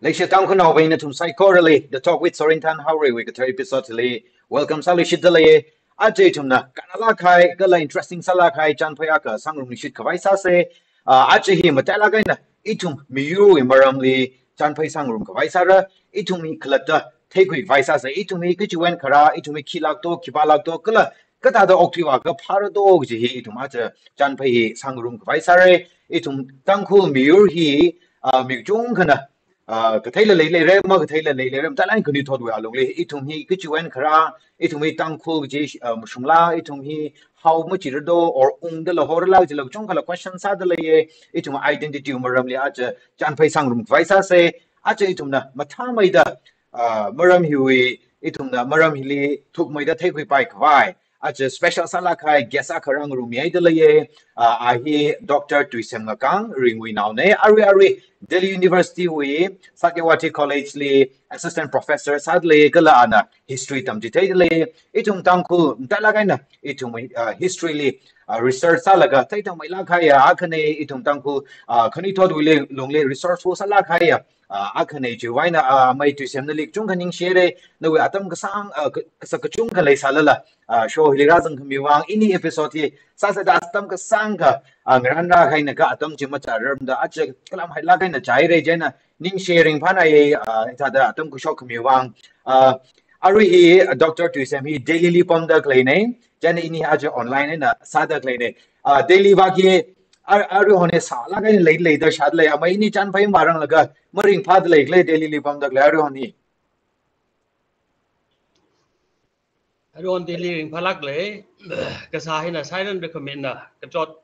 Leisha Town Konovain to Psychorally, the talk with Sorintan Howry, we could episode welcome Salishi Delay, Ajetumna, Kanalakai, Gala interesting Salakai, Jan Payaka, Sangrum Nishit Kavaisa say, Ajehi Matalagana, Itum, Miyu, Maramli, Jan Pay Sangrum Kavaisara, Itumi Klata, take with Vaisa, Itumi, Kichuan Kara, Itumi Kilakto, Kibalakto, Kula. Kata the Octiwaka Parado, Itumata, Jan Pay Sangrum Kavaisare, Itum Tankul Miur he, Mujung Kana. Cái thấy là lấy mà cái thấy là lấy ta lại cứ đi thôi đuổi luôn lấy ít thùng hi cái chuyện khara ít thùng hi tăng khu cái một số la ít thùng hi how much it do or đó là hồi là chỉ là trong cái question sa đó là ít thùng identity mà ram lấy aja chan phải sang room phải sa se aja ít thùng na mà tham mấy đó mà ram hui ít thùng na mà ram hi thuộc mấy đó thấy quy bài cái aja special sala khai gesa kharang room ấy đó là hi doctor Tuisem Ngakang ring we now ne ari Delhi University we Sakyawati College le assistant professor sadly kala ana history tam detail le itung tangku talaga na itung history le research salaga taitang mai la khaya akhane itung tangku khani thod le longle research fo sala khaya akhane juwaina mai tu semnalik chung khaning shere no atam ka sang sa ka chung khalai salala show hilira jang khamiwang ini episode hi sa da atam ka sang ka ngranda khaina ka atam chima charam da ache kalam haila kaina chai re jena ning sharing phana ye da atam ku shock khamiwang ari hi Dr. Tuisem hi daily lipom da kleine jena ini aje online na sada kleine daily ba ki ari hone sala kaina lei da shad le amai ni chan phai marang laga maring phad le daily lipom da ari honi Everyone daily in Palakle, Kasahina silent recommend Kajot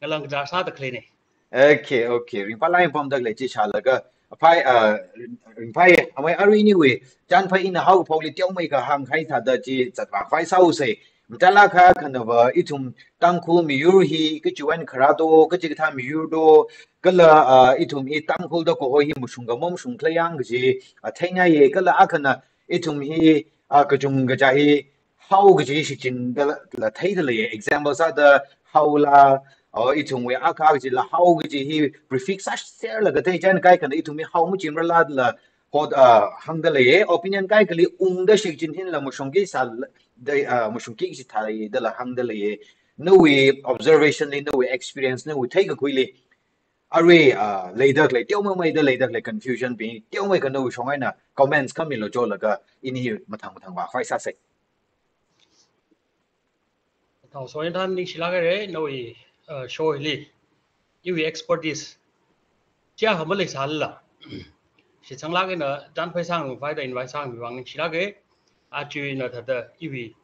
Galang Jasa the clinic. Okay. Ring palai pom dak le chi chalaga pai ring pai amai ari ni we chan pai in how poli tiao mai ka hang khai tha da chi chat ba phai sau se mtala kha khanwa itum tangkhu miur hi ki chuan kharado ka chi tha miur do kala itum I tangkhu do ko hi musunga mom sung klayang ji thaina ye kala akhana itum hi ka chung ga ja hi how ga ji shi chin da la thai da le example sa da how la itung we aka ji la how ji hi prefix sa share la ga te jan kai kan itung mi how mu chim la la hod hang da le opinion kai kali da shi jin hin la mu shong gi sa da mu shong ki ji tha le da la hang da le no we observation no we experience no we take a quickly are later like tiao mai da later like confusion bi tiao mai kan no shong ai na comments kam lo jo la ga ini mathang ba phai sa se Now, so in time, Nishilagare, no, show Li, you expertise. Chia Hamali Sala. She sang like in a Dan Pesang, fight in Vaisang, Wang Shilage, Achu in the Iwi,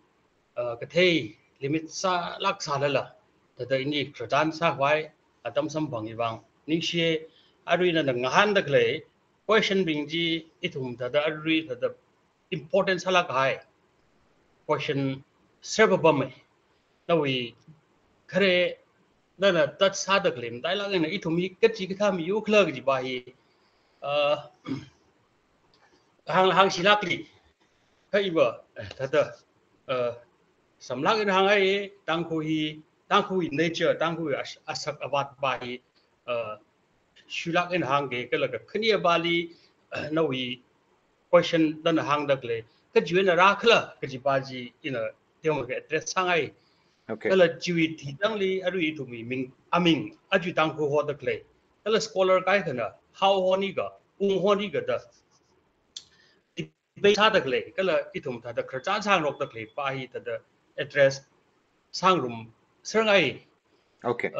Kate, limit Sa Lak Salala, that the Indi Kratan Sakwai, Adam Sampang Wang, Nishi, Arina and Nahan the clay, question being G, itum, that the Adri, the importance Salak high. Question several bomb. Now we create that that's how the claim. Dialogue in it to me get you come you clergy by hang silakli. Hey, that some lag in hang tanku in nature, tanku as about by shulak in hang like a clear bali. Now we question then hang the clay. Could you in a rakla, Kajibaji in a dress hang okay kala jiwi thi dangli arui to me amin aju tang ko ho the clay kala scholar kai kana how honi ga honi ga da be sa the clay kala itum tha the kharcha sang rok the clay pa hi the address sang room sangai okay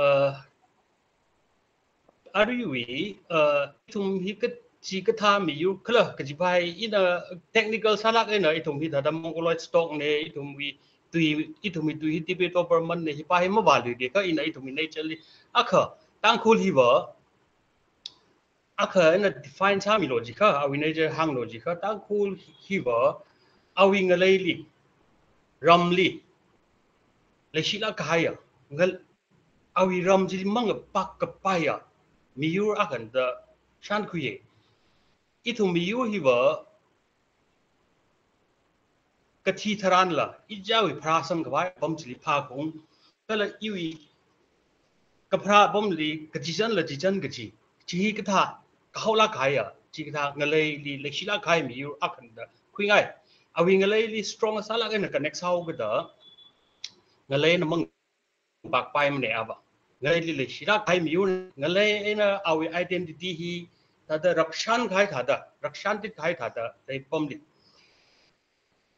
arui itum hi ka chi ka tha mi yu kala ka ji bai in a technical salak in a itum hi the mongoloid stock ne itum we itumi tu hiti be to perman ne hipa hema value de ka ina itumi naturally akha tangkhul hiwa akha na define sami logic ka awi nature hang logic ka tangkhul hiwa awi ngalai ramli leshila kahaya ngal awi ramji mang pak ka paya miur akan da shan kuye itumi yu hiwa Kathi Taranla, Ijawi Prasam Gavai, Bumsli Pakung, Kala Iwi Kapra Bumli, Kajisan La Jijan Gaji, Chihikata, Kaula Kaya, chỉ cái thằng người lấy xí lá khai mi yêu ác hơn đó khuyên ai vì người lấy strong sao là cái này connect sau cái đó người lấy nó mong bạc bay mà nè à vậy người lấy xí lá khai mi yêu người lấy nó identity hi ta đã rakshan khai thà đó rakshan tích khai thà đó để bom đi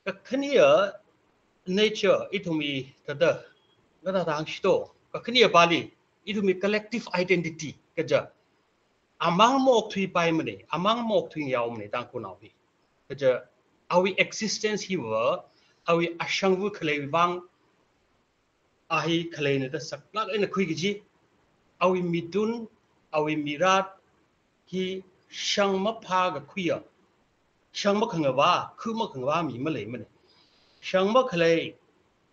cái này ở nature itu mi ta đó nó ta đang shito cái này ở Bali itu mi collective identity cái giờ among mok thui pai mane among mok thui yaw mane tang ko naw bi kaja our existence hi wa our ashang vu khlei wang ahi khlei ne ta saklak en khui gi our midun our mirat ki shang ma pha ga khuya shang ma khanga wa khu ma khanga wa mi ma lei mane shang ma khlei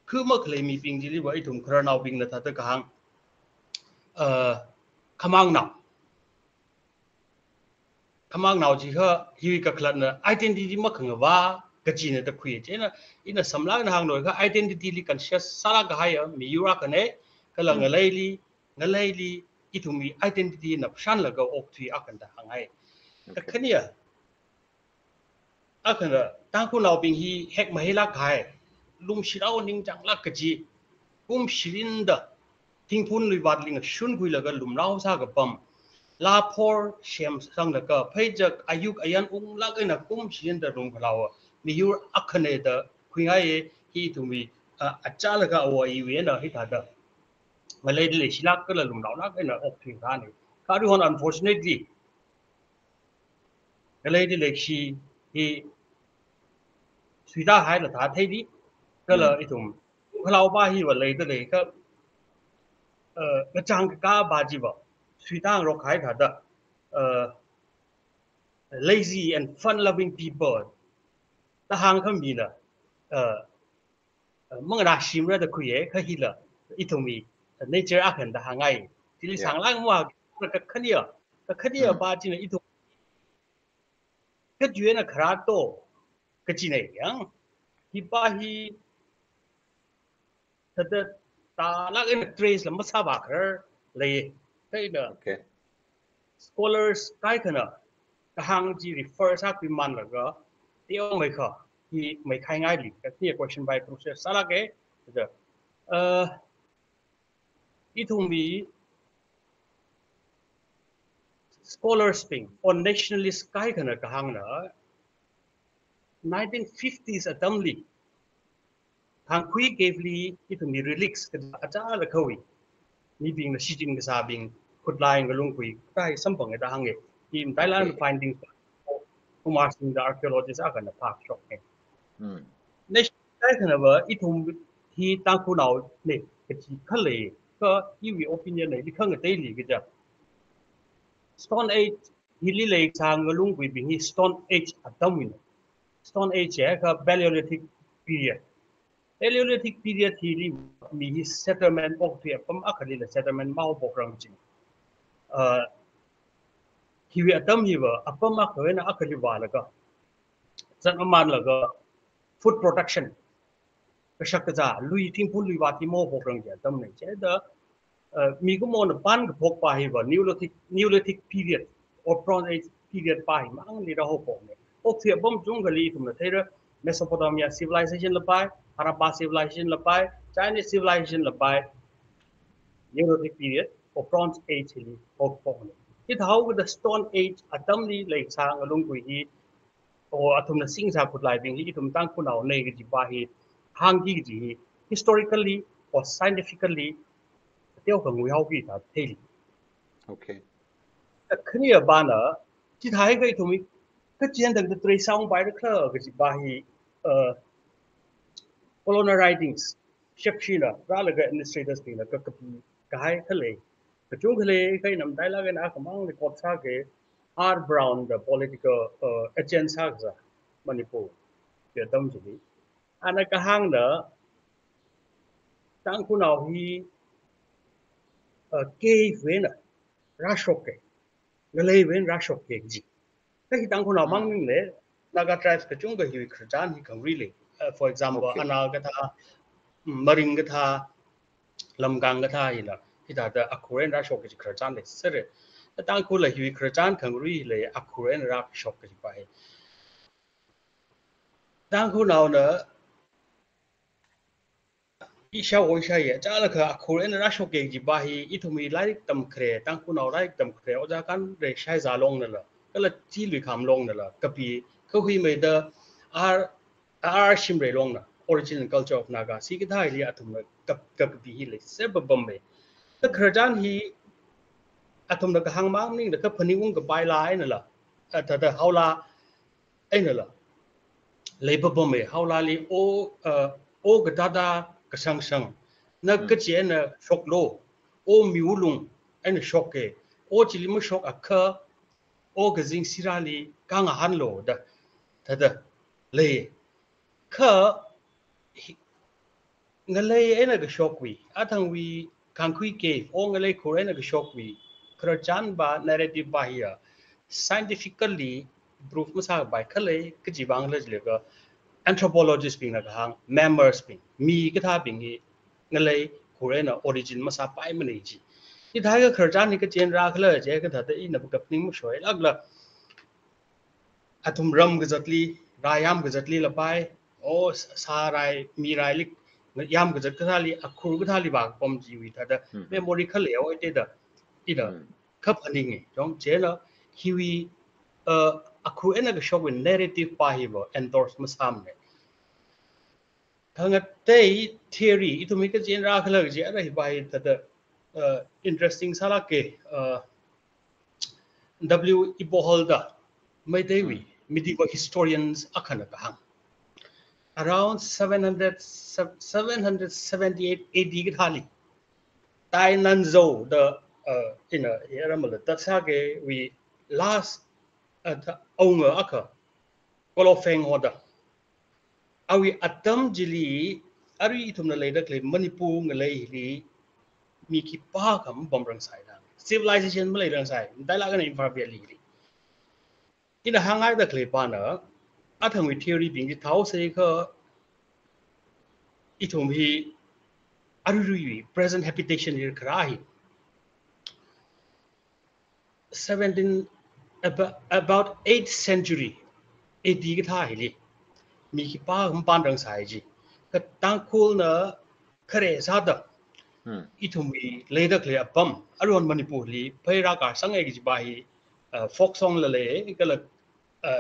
khu ma khlei mi ping ji li wa I thum khra naw ping na ta ta ka hang khamang naw kamang nào chỉ có hiu cái khăn là identity mà không vào cái gì này đặc biệt chứ na in là sắm lá hàng rồi cái identity li conscious sala cái hay mi yêu cái này cái là người lấy li ít thùng mi identity nạp san là cái ốc thủy ác cái hàng hay cái này ác cái là当初老兵he hack mà hay lá cái lung xí đâu nín chẳng lá cái gì cũng xí linh đó thinh phun lùi vặt linh xuân quy là cái lùm lao sa cái bầm la por shem sang la ka phaijak ayuk ayan la ka na kum shin da rung phalaw mi yu akhane da khwingai hi tu mi acha la ka awa yi we na hi tha da malai le silak ka la lum law la ka na ok thing ka ni ka ri hon unfortunately malai le shi hi suida hai la tha thai di ka la I tum phalaw ba hi wa le da le ka ka chang ka ba ji ba suy tăng rock khai thà đó lazy and fun loving people ta hàng không bị là mong là sim ra được khuya khai hi là ít thông mi nature ác hơn ta hàng ngày thì sáng lang mua cái khania ba chỉ là ít thông cái chuyện là khá to cái gì này nhá hi ba hi thật ta là cái trace là mất sao bạc lấy thế là scholars cái nào cái hàng chỉ refer sang cái man là cái tiêu mấy khó thì mấy khai ngay đi cái này question by process sao là cái giờ ít thùng bị scholars thing on nationalist cái nào cái hàng nữa 1950s ở Tâm Lý hàng quý gave ít thùng bị relics cái đó là khâu ni being the shooting sa being put lying along with tai sampang eta hange in Thailand findings Kumar Singh the archaeologists are going to park shop next tai kana ba itum hi tang ku naw ne ke chi khale ko iwi opinion ne li khang te li ge ja Stone Age hi li le sang along with being Stone Age adam Stone Age ka Paleolithic period Paleolithic period hi mi settlement of the pam akali la settlement mau bokrang chi hi wi atam hi wa apam akwe na akali wa la ka chan aman la ka food production ka shak ja lui thing phun lui wa ti mo bokrang ja tam ne che da mi ko mon pan ka phok pa hi wa Neolithic period or Bronze Age period pa hi mang li ra ho ko ne ok thi bom chung gali tum na thera Mesopotamia civilization la pai Harappa civilization la pai Chinese civilization la pai Neolithic period or Bronze Age li of form it how with the Stone Age atamli like sang along with he or atum na sing sa put lai bing hi tum tang kunaw nei gi ba hi hang gi ji historically or scientifically teo ka ngui hau gi ta theli okay a clear bana chi thai ga tum ka chien dang the song by the clear gi ba hi colonial writings Shepshila Ralaga administrators thing la ka kai khale ka chung khale kai nam dai la ga na kamang ni kot sa ke R Brown the political agent sa ga Manipur ke dam ji ana ka hang da tang ku naw hi ke ven rashok ke ngalai ven rashok ke ji kai tang ku naw mang ning le naga tribes ka chung ga hi khran hi kang really for example Anagata Maringata Lamgangata ila kita da akuren rashok ke khran le sir ตั้งคุณเลยอยู่กระจานขังรีเลยอักขระนรักช็อกกันไปตั้งคุณเอาเนอะอีเช้าโอ้ยใช่จ้าละคืออักขระนรักช็อกเก่งจีบไปอีทุ่มีไล่ตำเครตั้งคุณเอาไล่ตำเครเอาจากการเรียกใช้ซาลงนั่นแหละก็เลยที่ลุยคำลงนั่นแหละกับปีเขาคุยไม่ได้ชิมเรลงนะ original culture of Naga สิ่งที่ได้เรียกทุ่มกับปีเลยเสพบ่มเลยแต่กระจานฮีอาทุ่มกับหางมังนี่กับพนิวงกับใบลายนั่นแหละแต่เฮาลาไอ้นั่นแหละเลยบ่มเลยเฮาลาลีโอกระดากระชังนักกระเจียนช็อกโลโอมิวลุงไอ้นั่นช็อกเกโอจิลิมช็อกอักโอกระจิงสิราลีกังหันโลเด้อเลยงั้นเลยไอ้นั่นก็ช็อกวีทั้งวีคังคุยเกฟโอ้งั้นเลยคนไอ้นั่นก็ช็อกวีกระจานบ่า narrative บ่าฮีscientifically proof มาสักบ่ายเขาเลยก็จีบังเลยเลยก็ anthropologist ปิงนะก็ฮัง members ปิงมีก็ท่าปิงงี้งั้นเลยคนไอ้นั่น origin มาสักไปมันเลยจีที่ท้ายก็กระจานนี่ก็เจนรักเลยเจ้าก็ถ้าแต่อีนั่นก็นิ่งไม่ช่วยลักละทุ่มรำก็จัดลีรายามก็จัดลีละไปโอ้สารายมีรายลิกยามก็จะก็ท่าลีอักขระก็ท่าลีบางปมจีวิตแต่เมมโมรีเขาเหลวไอ้เด็ดอีน่ะเขาพันธุ์ไงจ้องเจ้าละฮิวีอักขระนั่นก็ชอบเป็น narrative ไปฮิว endorse มาซ้ำเนี่ยทั้งนั้นแต่ theory อีทุ่มก็เจนรักเลยเจ้าอะไรไปแต่interesting สาระเกW. Iboholda ไม่ได้วิ medieval historians อักขระก็ฮังaround 778 AD ก็ท่าลีไตนันโซ the here มาเลยแต่สักวี last องค์อักขระก็ลอเฟงหัวดเอาวิอัตตมจิลีอารีทุ่มนั่นเลยดักเลยมณีปูงเลยลีมีกี่ป้าคำบอมรังไซด์ดัง civilization ไม่เลยรังไซด์ได้ละกันอินฟราเบียลีที่นั่นหางไอ้ดักเลยป้าเนอะทั้งวิธีรีบิงที่เท้าเสกอีทุ่มฮีอารี present habitation นี่คืออะไร about 8th century AD ก็ท่าฮิลีมีกี่ป้าคำป้ารังไซด์จีก็ตั้งคูลเนอะเครซาดอีทุ่มฮีเลยดักเลยปั๊มอารมณ์มันญี่ปุ่นลีไปรักษาสังเกตจีบาฮีfolk song เลยก็เลย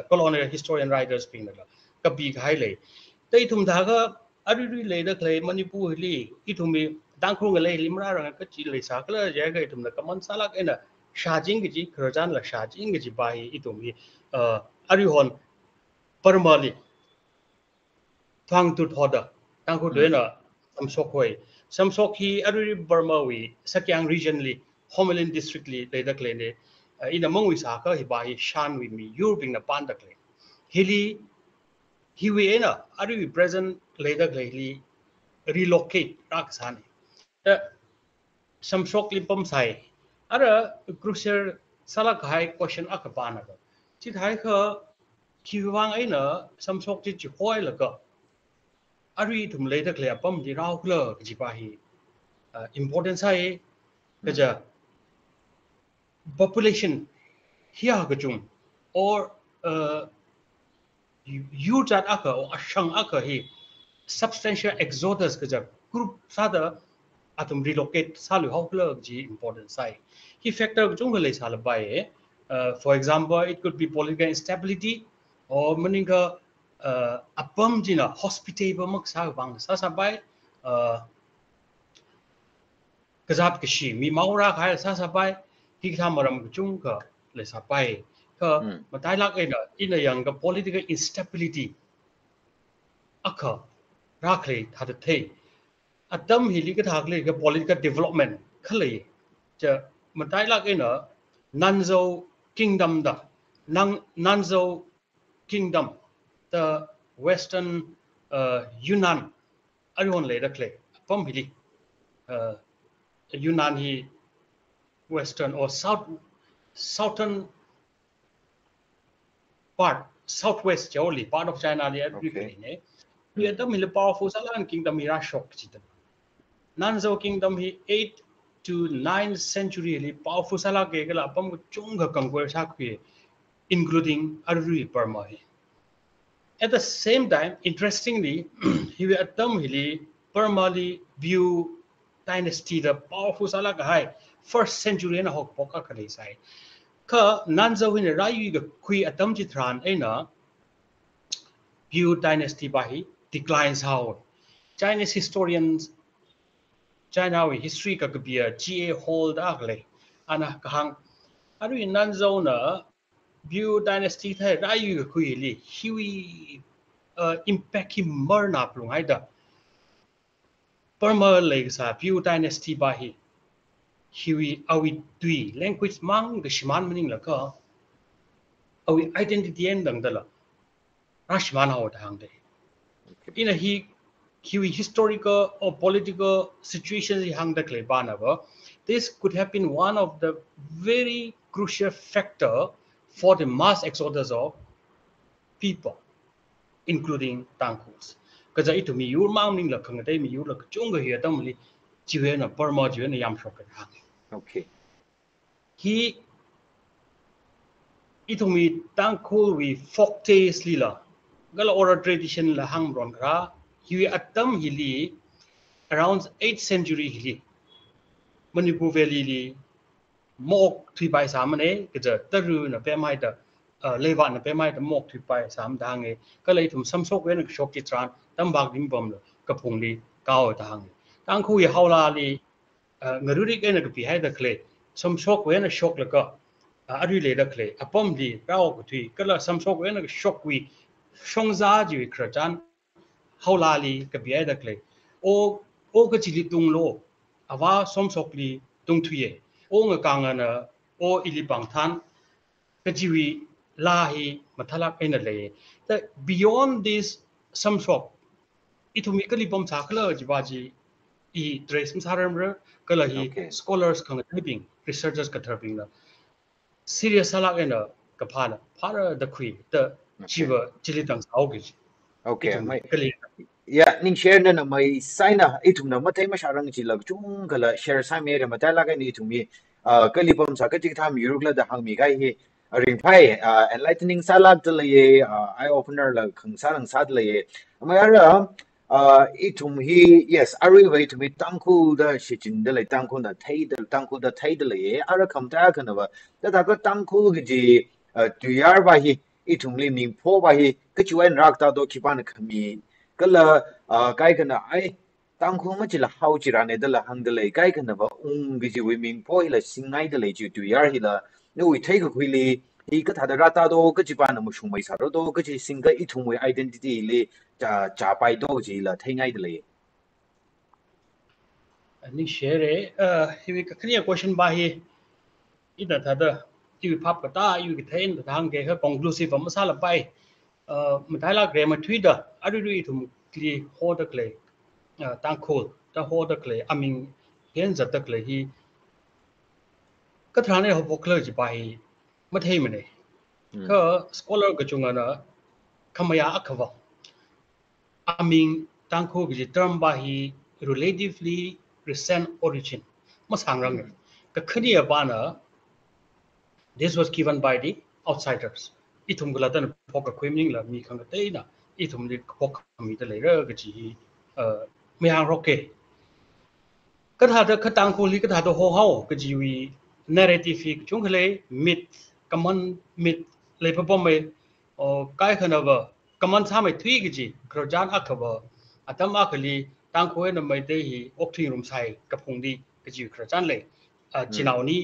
colonial historian writers พิงนั่นแหละก็บีกให้เลยแต่อีทุ่มท่าก็อารีเลยดักเลยมันญี่ปุ่นลีอีทุ่มฮีตั้งคูลเลยลิมรารังก็จีเลยสักเลยยังไงอีทุ่มละก็มันสลักเองนะชาจิงจีกระจานละชาจิงจีบาฮีอีทุ่มฮีอารีฮอนปรมาลีทางตุดฮอดตั้งคูลด้วยนะสมศกไว้สมศกฮีอารีบาร์มาวีสักอย่าง regionally Homeland district ลีเลยดักเลยเนี่ยอินามงวิสาก็ฮิบาฮิชานวิมียูบิงนะปานดักเลยฮิวีนะอารี present เลยดักเลยฮี relocate รักษาเนี่ยแต่สมศกลิปมใส่อะไร crucial สลักหาย question อักบานะก็ที่ท้ายคือคิดว่าไอ้นะสมศกที่จะห้อยแล้วก็อารีทุ่มเลยดักเลยปั๊มที่เราเคลื่อนจีบาฮีimportant ใช่ก็จะ population เฮียก็จุ่ม orยูจัดอักor ช่างอักฮี substantial exodus ก็จะ group ซาดอาตุม relocate ซาหรือเขาเคลื่อนจี important ใช่ที่ factor ก็จุ่มก็เลยซาลบายfor example it could be political instability or มันก็ปั๊มจีน่ะ hospitable มักซาบังซาบายก็จะก็ชีมีมารักให้ซาบายที่ทำมาเราจุ่มก็เลยซาบายก็มาได้ลักเองนะอินอย่างกับ political instability อักขระรักเลยทัดเทอัตมฮิลิก็ทักเลยกับ political development เขาเลยจะมาได้ลักเองนะ Nanzhou kingdom ดะ Nanzhou kingdom the western Yunnan อะไรวันเลยดักเลยปั๊มฮิลิYunnan he western or southern part southwest only part of China the everything ne here the mil powerful salan kingdom he shock chitan Nanzhou kingdom he 8 to 9th century li powerful sala ke kala pam chung ga kangwer sa khwe including Aruri Burma. At the same time, interestingly, he will atom hili Burma li view dynasty the powerful sala ka hai first century na hok poka kali sai. Ka nanzo hin rayu ga kui atom chitran ena view dynasty bahi declines how Chinese historians China history ka kabia GA hold agle ana kahang aru nanzo na view dynasty thay rayu ga kui li hui impact him marna plung haida Burma like sa view dynasty bahi hui awi tui language mang ga shiman meaning la ka awi identity endang dala rashman haw hang de in a he historical or political situations hang the clay banava this could have been one of the very crucial factor for the mass exodus of people including Tangkhus because it to me you mounting la khang dai mi you la chung ga hi tam li jiwe na Burma jiwe na yam shok ka okay he it to me Tangkhul we folk tales li la gal oral tradition la hang ron kra he atam hi li around 8th century hi li Manipur Valley li mok thui bai sam ne ke ja taru na pe mai da lewa na pe mai da mok thui bai sam dang e ka lei thum sam sok we na shok ki tran tam bak dim bom lo ka phung li kaw dang tang khu ye haula li ngaru ri ke na ka pi hai da kle sam sok we na shok la ka ari le da kle apom li raw ku thui ka la sam sok we na shok wi shong za ji kra chan haula li ka pi hai da kle o ka chi li tung lo awa som sok li tung thui ye o nga ka nga na o ili bang than ka ji wi la hi mathala kaina le that beyond this some sok itumi kali bom sakla ji ba ji I trace saramra kala hi scholars kang typing researchers ka therping la serious sala ena ka phala phara the kui the chiwa chilitang saugi okay mai ya ning share na mai saina itum na matai ma sharang ji lag chung kala share sa me re matai la ga ni tumi kali bom sa ka ji tham yurugla da hang mi gai hi ring phai enlightening salak de le eye opener la khang sarang sad le mai ara itum hi yes ari way to be Tangkhul da shichin de le Tangkhul da thai de le ara kham ta kana ba da ka Tangkhul gi tuyar ba hi itum li ning pho ba hi ka chuan rak ta do khipan khami kala kai kana ai Tangkhul ma chi la hau chi ra ne de la hang de le kai kana ba gi ji wi ming pho hi la singai de le ji tuyar hi la no wi thai ka khui li hi ka tha da ra ta do ka chi pa na mu shung mai sa ro do ka chi singa itum wi identity li cha pai do ji la thai ngai de le ani share hi ka clear question ba hi ida tha da ti phap ka ta yu ki thein da hang ge ka conclusive ma sa la pai ma thai la gre ma thui da adu ri thum kli ho da kle Tangkhul ta ho da kle aming hen za da kle hi ka thra ne ho bokle ji ba hi ma thei ma ne ka scholar ka chunga na khamaya akhawa aming Tangkhul gi term ba hi relatively recent origin ma sangrang ne ka khani ba na this was given by the outsiders itum gula tan phok ka khwimning la mi khang te na itum li phok mi te le ra ga ji me hang roke ka tha da ka Tangkhul li ka tha do ho hao ka ji wi narrative chung khale myth common myth le pa pom me kai khana ba common sa mai thui gi ji krojan akhawa atam akhali Tangkhul na mai te hi okthi rum sai ka phung di ka ji krojan le chinau ni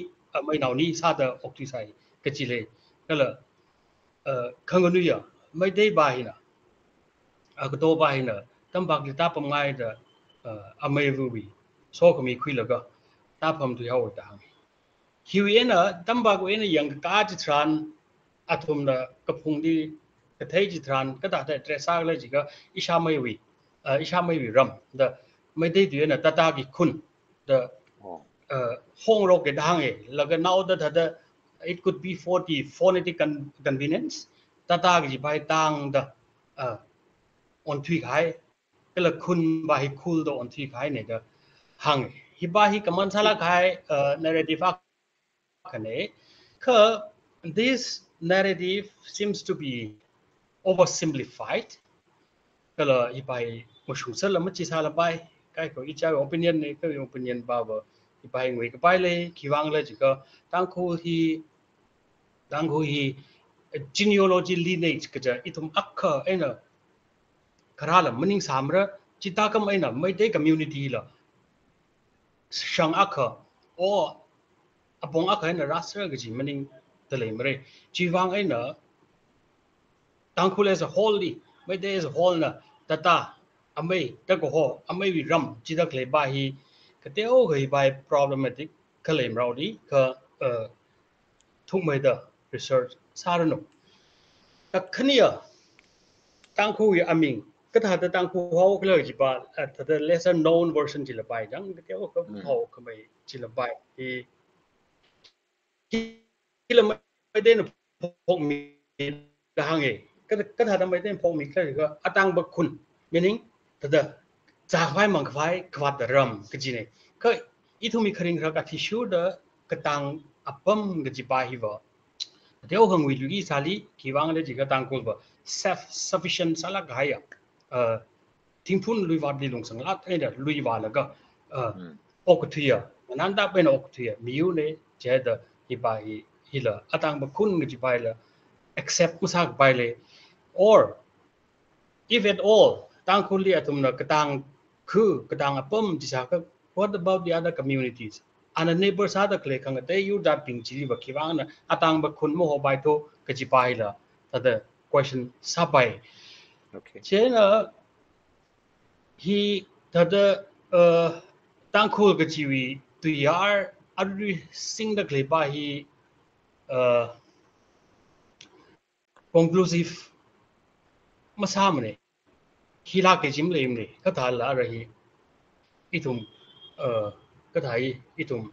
mai nau ni sa da okthi sai ka ji le kala khang nu ya mai te ba hi na ka to ba hi na tam bak li ta pam ngai da amai vu wi so ko mi khui la ga ta pham tu hau da hang hi na tam ba ko ena yang ka ji tran athum na ka phung di ka thai ji tran ka ta tre sa le ji ga isha mai wi ram da mai te tu na ta ta gi khun da hong ro ke dang e la ga now da it could be for the phonetic convenience ta ta gi bai tang da on thui khai cái là khun ba hi khul do on thui khai ne da hang hibahi kaman salah kai narrative akane this narrative seems to be oversimplified kalau hibahi musuh salah macam salah bai kai ko icha opinion ni ko opinion bawa hibahi ngui ke bai le kiwang le juga tangku hi genealogy lineage kerja itu akka ena kerala mening samra cita kam ena mai de community la sang akka o apong akka ena rastra gaji mening tele mere jiwang ena tangku le as a whole li mai de as a whole na data amai ta ko ho amai wi ram cita kle ba hi kate o gai bai problematic kale mraudi ka thuk mai da research sarano taknia tangku ya aming kata tangku ho kle ji ba the lesser known version ji la bai jang ke o ko ho ko mai ji la bai ki la mai de phok mi da hang e kata mai de phok mi kle ko atang ba kun meaning the za phai mang phai kwat ram ke ji ne ko itu mi khring ra ka tissue da katang apam ke ji ba hi ba Dia orang wujud sali kiwang le jika tangkul ba self sufficient salah gaya timpun lui wat di long sang lat eda lui wa la ga okthia nanda pen okthia miu ne je da hibai hila atang ba kun ngi bai la accept musak bai le or if at all tangkul li atum na katang apam jisa ka what about the other communities and the neighbors ada kle kang te you da ping chili ba kiwang na atang ba khun mo ho bai to ka ji bai la the question sabai okay chena he the tangkul ka ji wi tu yar adri sing da kle ba hi conclusive masamne hila ke jim le imne ka ta la rahi itum cái thầy itum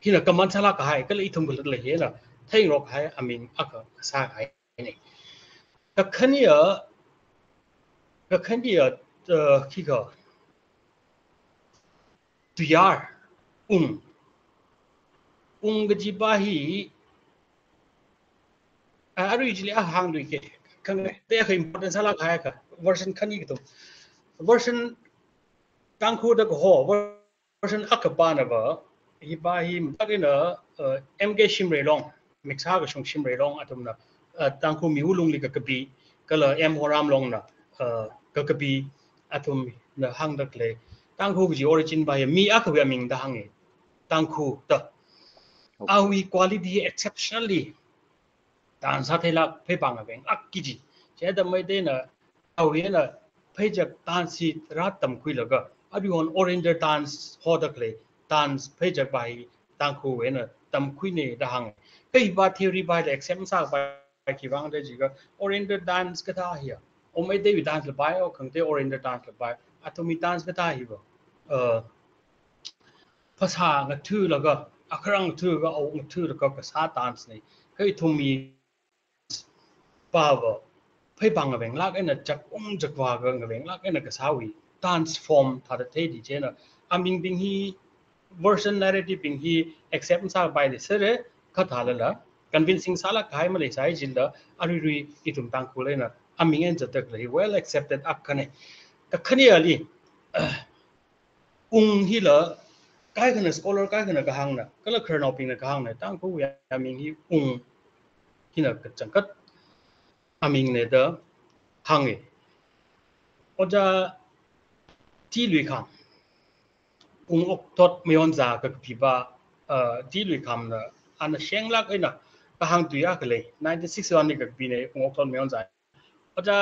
khi là cầm ăn salad cái cái itum cái là thế là thấy ngọc hay amin aka sa cái này cái khăn gì ở khi có tuyar cái gì ba hi originally hàng đôi cái cái cái important salad cái version khăn gì cái version tăng khu đó có version akapa na ba hibahi mtakina mk shimrelong mixa ga shong shimrelong atum na tangku mi hulung li ka kapi kala m horam long na ka kapi atum na hang da kle tangku ji origin ba mi akwa ming da hang e tangku ta awi quality exceptionally dan sa thela phe bang a beng akiji che da mai de na awi na phe jak tan si rat tam khui la ga everyone oriented dance hodakle dance pejak bai tangku wena tam khuine da hang kai ba theory bai exam sa bai kiwang de jiga oriented dance ka tha hi o mai de dance le bai o khang de oriented dance le bai atomi dance ka tha hi ba phasa nga thu la ga akrang thu ga o thu la ka sa dance nei kai thumi ba ba phai bang beng lak ena chak jakwa ga nga beng lak ena ka sawi transform thada the di chena aming bing hi version narrative bing hi accept sa by the sere khathala la convincing sala khai ma le sai jilda ari itum tang khule na aming en jatak le well accepted akane ka khani ali hi la kai kana scholar kai kana ka hang na kala khern oping na ka hang na tang khu ya aming hi hi na ka changkat aming ne da hang e oja ti lui kham ok tot meon za ka piba ti lui kham na an sheng lak ina ka hang tu ya ka le 1961 ni ka pi ne ok tot meon za oja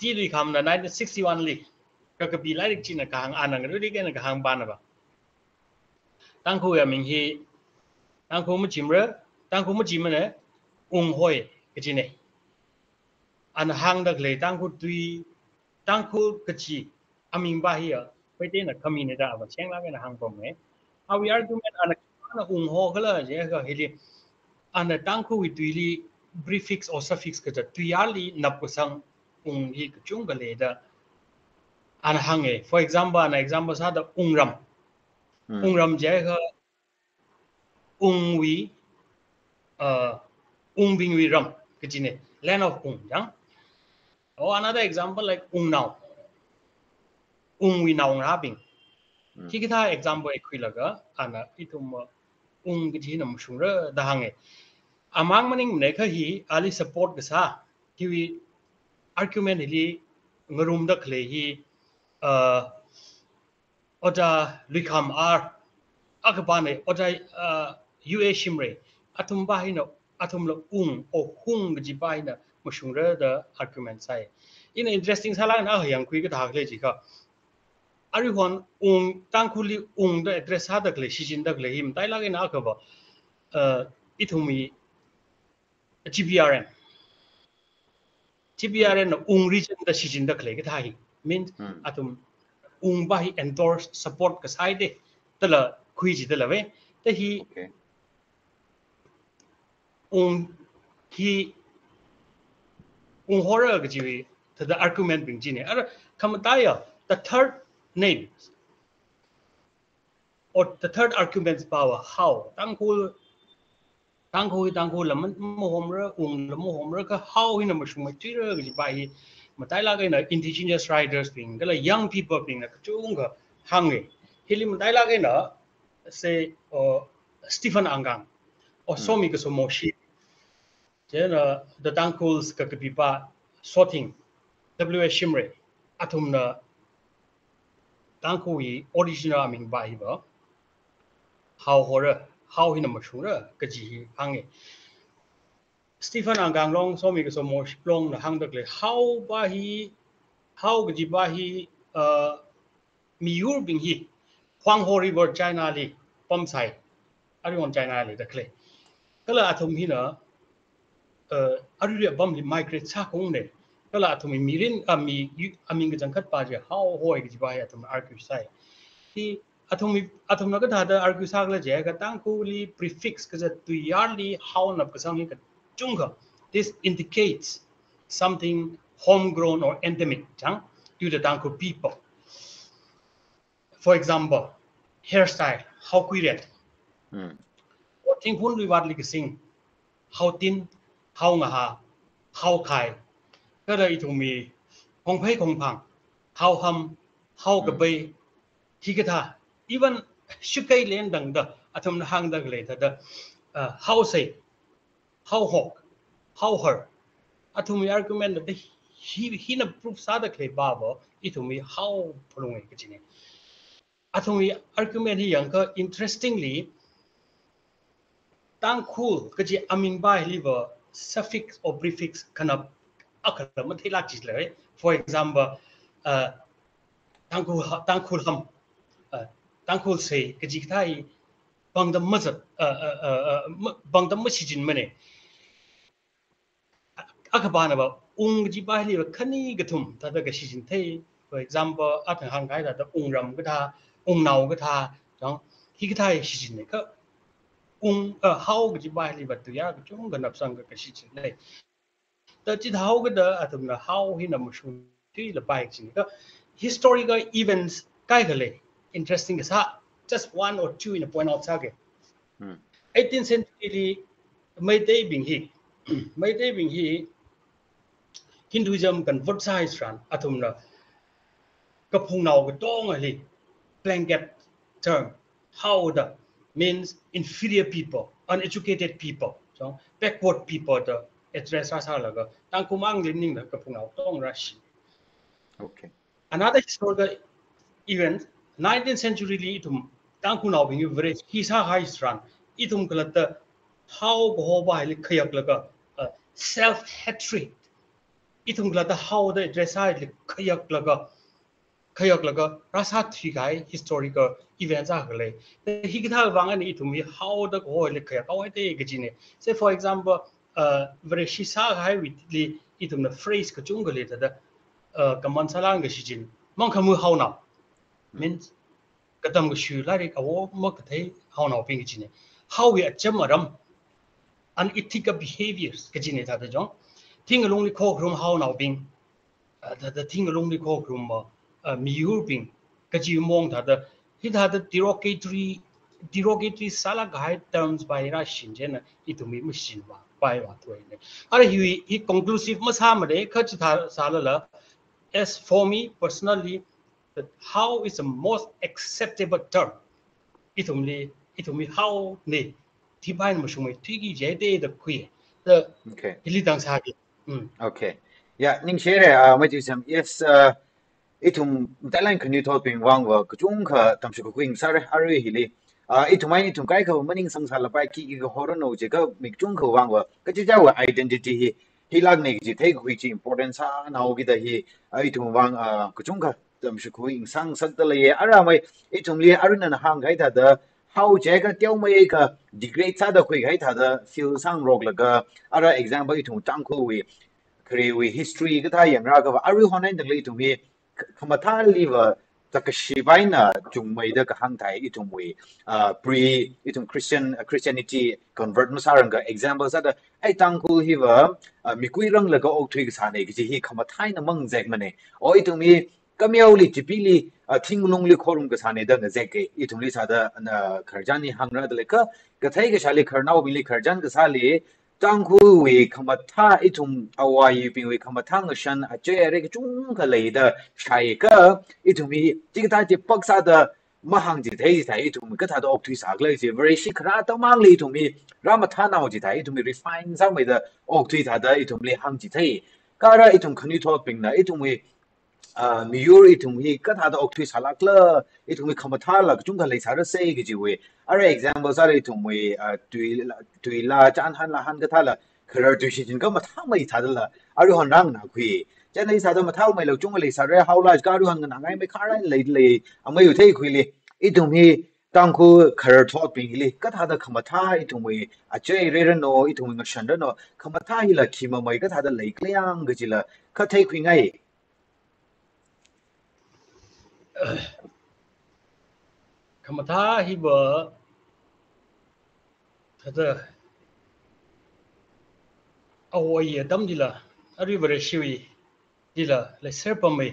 ti lui kham na 1961 li ka pi lai rik chin na ka hang an ri ke na ka hang ban na ba tang khu ya ming hi tang khu mu chim re tang khu mu chim ne hoi ka chi ne an hang da le tang khu tui tang khu ka chi aming ba here we tin a community da ba cheng la ke na hang pom me our argument an ho kala je ga hili an tang khu wi tui li prefix or suffix ka tu ya li nap ko sang hi chung ga le da an hang e for example an example sa da ram ram je ka wi bing wi ram ke ji ne land of jang or another example like now wi now nga bing ki kita example ekhui laga ana itum ke ji na mushung ra da hange amang maning ne kha hi ali support ga sa ki argument hi ngarum da khle hi oda likam ar akabane oda ua shimre atum bahina atum lo o hung ji bahina mushung ra da argument sai in interesting sala na yang kui ka thak le ji ka ari hon tangkhuli da address ha dak le sijin dak le him tai lage na ka ba ithumi GPRN na region da sijin dak le ka thai means atum bahi endorse support ka sai de tala kui ji tala we ta hi hi horror ka ji to the argument bring ji ne ar kamataya the third name or the third argument's power how tangkul lam mo homra lam mo homra ka how in a mushum tira ji bai matai la ga na indigenous riders being the young people being na chunga hange hili matai la ga na say Stephen Angang or somi ka somoshi jena the tangkuls ka pipa sorting WS Shimre atum na tangkui original aming bai ba how horror how in a mashura ka ji hange Stephen Angang long so mi ka so mo long na hang dakle how ba hi how ji ba hi mi yur bing hi Huang Ho River China li pom sai ari on China li dakle kala athum hi na ari re bam li migrate sa kong ne kala athum mi rin ami aming ka jangkhat pa je how hoi ji ba ya athum argue sai hi athum na ka da argue sa la je ka tang ku li prefix ka tu yarly how na ka sang ka chunga this indicates something homegrown or endemic jang to the tang ku people. For example, hairstyle how quiet thing hun li wat li ka sing how tin how nga ha how khai ka da itu mi hong phei hong phang how ham how ka bai hi ka tha even shukai len dang da athum na hang da le da how say how hawk how her athum argument da he na proof sa da kle ba bo itu mi how pulung ka chine athum argument hi yang ka interestingly tang cool ka ji aming ba hi ba suffix or prefix kana akala ma thila chis le for example tang cool ham tang cool say ka ji thai bang da mazat bang da masijin mane akabana ba ji ba hi ba khani gathum ta da ga sijin thai for example athang hang kai da ram ga tha nau ga tha jang hi ga thai sijin ne ka how ji ba li ba tu ya chung ga nap sang ga shi chin nei ta ji how ga da atum na how hi na mushun ti la bai chin ga historical events kai ga le interesting is ha just one or two in a point out sa ge 18th century mai dei bing hi Hinduism convert size ran atum na ka phung nau ga tong ali blanket term how the means inferior people, uneducated people, so backward people the address asa laga tang kumang limning na kapungaw tong rashi. Okay. Another historical event 19th century li itum tang kunaw bing very hisa high strand itum kalata how go ba li khayak laga self hatred itum kalata how the address li khayak laga rasa thigai historical events are le he githal wang ani to me how the go le khayak how te gajine say for example very shisa hai with the itum the phrase ka chung le da kaman salang ga shijin mong khamu how na means katam ga shu la ri ka wo mo ka thai how na ping gajine how we achamaram unethical behaviors gajine ta da jong thing along the ko room how na ping the thing along the ko room mi yu ping ka ji mong tha da he had the derogatory sala guide terms by Russian gen itu mi machine by what way are he conclusive masamade kachita salala as for me personally that how is the most acceptable term itu mi how ne tibain mashumai tigi jede the queer the okay hilidang sagi okay yeah ning share ma ji sam yes itum dalan kan you toping wang wa kung kha tam shu kuin sar ari hili itumai itum kai kha maning sang sala pai ki ga horon no je ka mi chung kha wang wa ka ji ja wa identity hi lag ne ji thai kui ji importance sa na gi da hi itum wang kung kha tam shu kuin sang sak da le ara mai itum li arun na hang gai da da how je ka tiao mai ka degrade sa da kui gai da da feel sang rog la ga ara example itum tang ko wi kre history ka tha yang ra ka ari honan da le itum hi kamatha liver takashibaina jungmai da ka hangtai itumwi pre itum Christianity convert masaranga examples ada ai tangku hiwa mikui rang la ka okthui sa ne gi hi kamathai na mang jek mane o itumi kamyauli tipili thinglung li khorum ka sa ne da jek ke itumli sa da kharjani hangra da le ka thai ka shali kharnau bi li kharjan ka sa li tangku we kamatha itum awai bi we kamathang shan a che re chung ka le da shai ka itumi ti ta ti paksa da mahang ji thai thai itum ka tha da okthui sa le ji very shi khra ta mang le itumi ramatha na ji thai itumi refine sa me da okthui tha da itum le hang ji thai ka ra itum khani tho ping na itum we miyur itum hi ka tha da okthui sa lak la itum we kamatha la chung ka le sa ra se gi ji we are examples are itum we tui la chan han la han ka thala khar tu shi jin ka ma tha mai tha la ari hon rang na khui chen nei sa da ma thau mai lo chung le sa re how la ka ru han na ngai mai khar lai le amai u thei khui le itum hi tang khu khar thot pi li ka tha da khama tha itum we a che re re no itum nga shan da no khama tha hi la khi ma mai ka tha da lai klyang ga ji la ka thei khui ngai kamatha hi ba thada awai dam dila ari bare shiwi dila le serpamai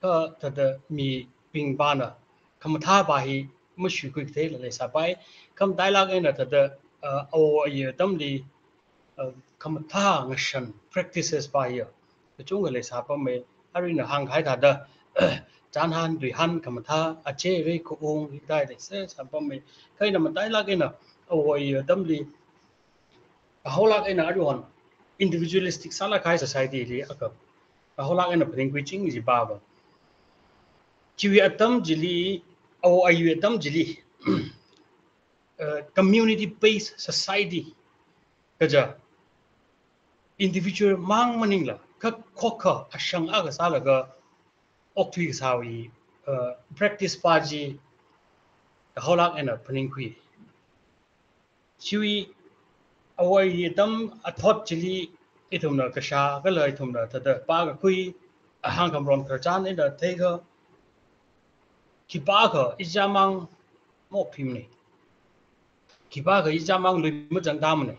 ka thada mi pingbana kamatha ba hi mushu ku the le sa pai kam dialogue ena thada awai dam li kamatha ngashan practices ba ya chung le sa pa me ari na hang khai thada chan han dui han kamatha ache re ko ong dai le se sa pa me kai na ma dialogue ena awai dam li aholak ena aduan individualistic sala kai society li aka aholak ena pring kuching ji baba chiwi atam jili aw ayu atam jili community based society kaja individual mang maningla ka khokha ashang aga sala ga oktui sawi practice paji aholak ena pring kui chiwi awai dam athot chili itumna kasha ka lai thumna thada pa ga kui ahang kamron kharchan in da thega ki pa ga ijamang mo phimne ki pa ga ijamang lui mu jang dam ne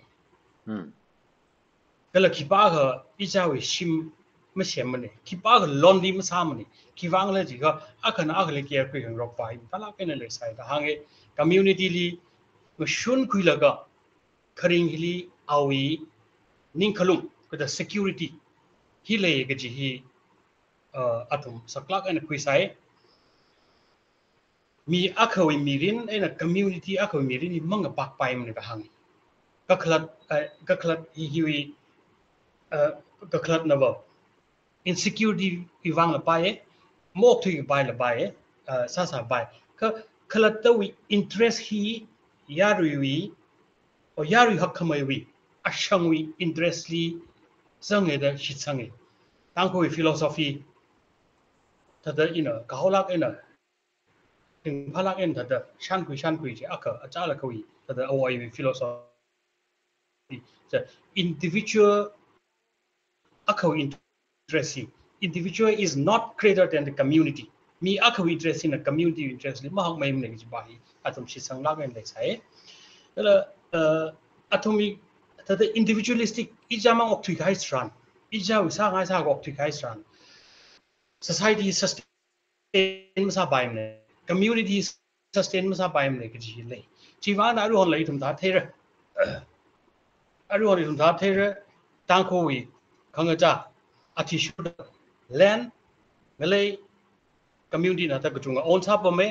kala ki pa ga ijawi shim ma shem ne ki pa ga lonely ma sam ne ki wang le ji ga akhana akhle ki kui hang rok pai tala ke ne le sai da hang community li shun kui laga kharing hili awi ningkhalum kada security hile ga ji hi atum saklak and kuisai mi akhawi mirin ena community akhawi mirin ni manga pak pai mne ka hang ka khlat hi ka khlat na ba insecurity iwang la pai mok thu bai la bai sa bai ka khlat tawi interest hi yarui o yari hakkamai wi ashangwi interestly sange da shitsange tangko philosophy tada ina kaholak ina ting phalak en tada shankui ji aka achala kawi tada awai philosophy the individual akawi interesting individual is not greater than the community me akawi interest in a community interest li mahak mai mne ji bahi atum shitsang lak en le sai atomic the individualistic ijamang oktui kai stran ijawi sa ngai sa oktui kai stran society sustain sa bai ne community sustain มาซาไปมันเลยก็จีเลยจีว่าน่ารู้คนเลยถุงท้าเทระรู้คนถุงท้าเทระตั้งโควิดขังกระจาอาทิชุดแลนเงเลย community น่ะแต่ก็จุงอ่อนซาปะเม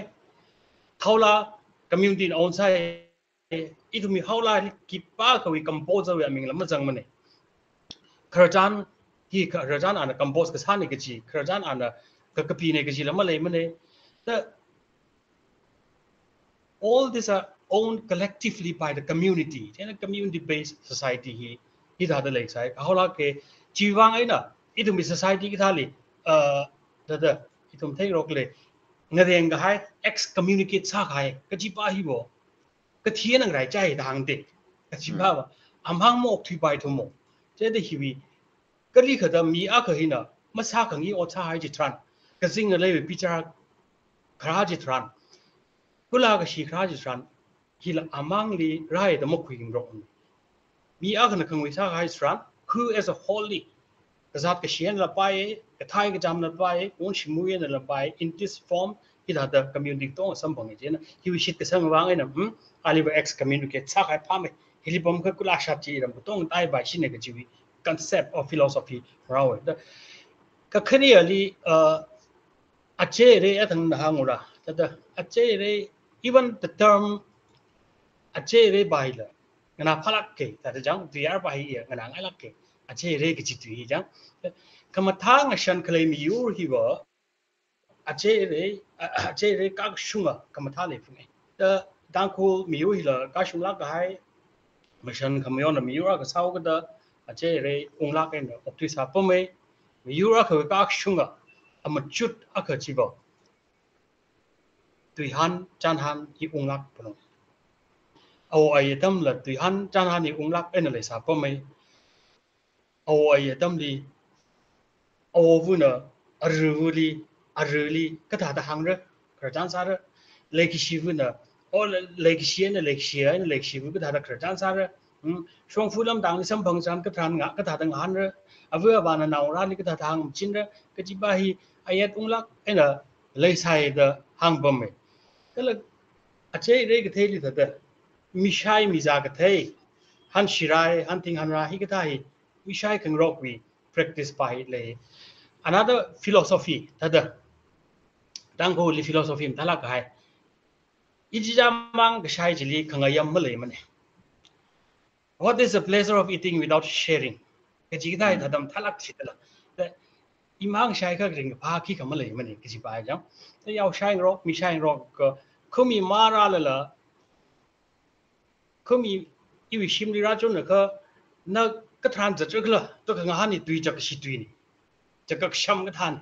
เขาละ community อ่อนซาอีทุมีเขาละกิป้าเขาวิ compose เอาอย่างมิงละมันจังมันเนี่ยคราจานที่คราจานอ่าน compose ก็สานนี่ก็จีคราจานอ่านก็ปีนี่ก็จีละมันเลยมันเนี่ยแต่ all these are owned collectively by the community. In a community-based society, he had the lakes. How like Jiwang ina, it will be society kitali. It will take rockle. Nothing high ex-communicate sakai. Kajipa hibo. Katian and Rajai the hang day. Kajipa. I'm hung more to buy to more. Say the hiwi. Kalika the mi akahina. Masakangi or Tahajitran. Kazing a lay with Peter Karajitran. Kulaga she Krajitran. He among the right the Mokwing Rock. We are going to come with our high strand, who as a holy, as at the Shien Lapai, a tiger jam Lapai, won't she move in the Lapai in this form? He had the community tone, some point. He will shit the sun around in him. I live excommunicate Sakai Pame, Hilibum Kulashachi, and don't die by Shinagaji concept of philosophy. The Kakaniali a chere at the Hamura, that a chere, even the term a chere baila. Ngana palake that jang VR by here ngana alake a chere gitu jang kamatang shan claim you he were a chere kak shunga kamatale for me the danko miu hila kashula guy mission kamion miura kasauga a chere unlak and optisa pome miura kak shunga a machut akachibo tuihan janhan hi unlak punoเอาไอ้ตั้มละตุยฮันจานฮันนี่องค์รักเอ็นอะไรสาปไม่เอาไอ้ตั้มลีเอาวุ้นอะรูลีก็ถ้าทางเรื่องกระจานสารเล็กชีวุ้นอะโอ้เล็กเชียนเล็กชีวุ้นก็ถ้ากระจานสารช่วงฟูลำดังสัมพันธ์สันก็ทางงะก็ถ้าทางหันเรื่องเอาเวลาบานนารานี่ก็ถ้าทางจินเรื่องก็จีบาฮีไอ้องค์รักเอ็นเลยใส่เดหางบ่ไม่ก็เลยอาเจเรื่องก็เทลีแต่มิชัยมิจากเทยฮันชิรายฮันทิงฮันราฮิกตาฮิมิชัยคังรอกวี practice ไปเลย another philosophy ทัดดังโหลี philosophy มันทลากให้อิจิจามังก็ใช้จิลีคังอายัมมาเลยมัน what is the pleasure of eating without sharing ก็จิกได้ทัดมันทลากสิตละแต่อิมังใช้ก็เรื่องพาขี้ขมาเลยมันก็จิไปจังแต่ยาวใช้รอกมิชัยรอกก็เขามีมาราเลยละเขามีอีวิชิมลีราจนเนี่ยก็นักก็ทานจะจุกละตัวข้างหันนี่ตุยจักชิตุยนี่จะก็ช้ำก็ทาน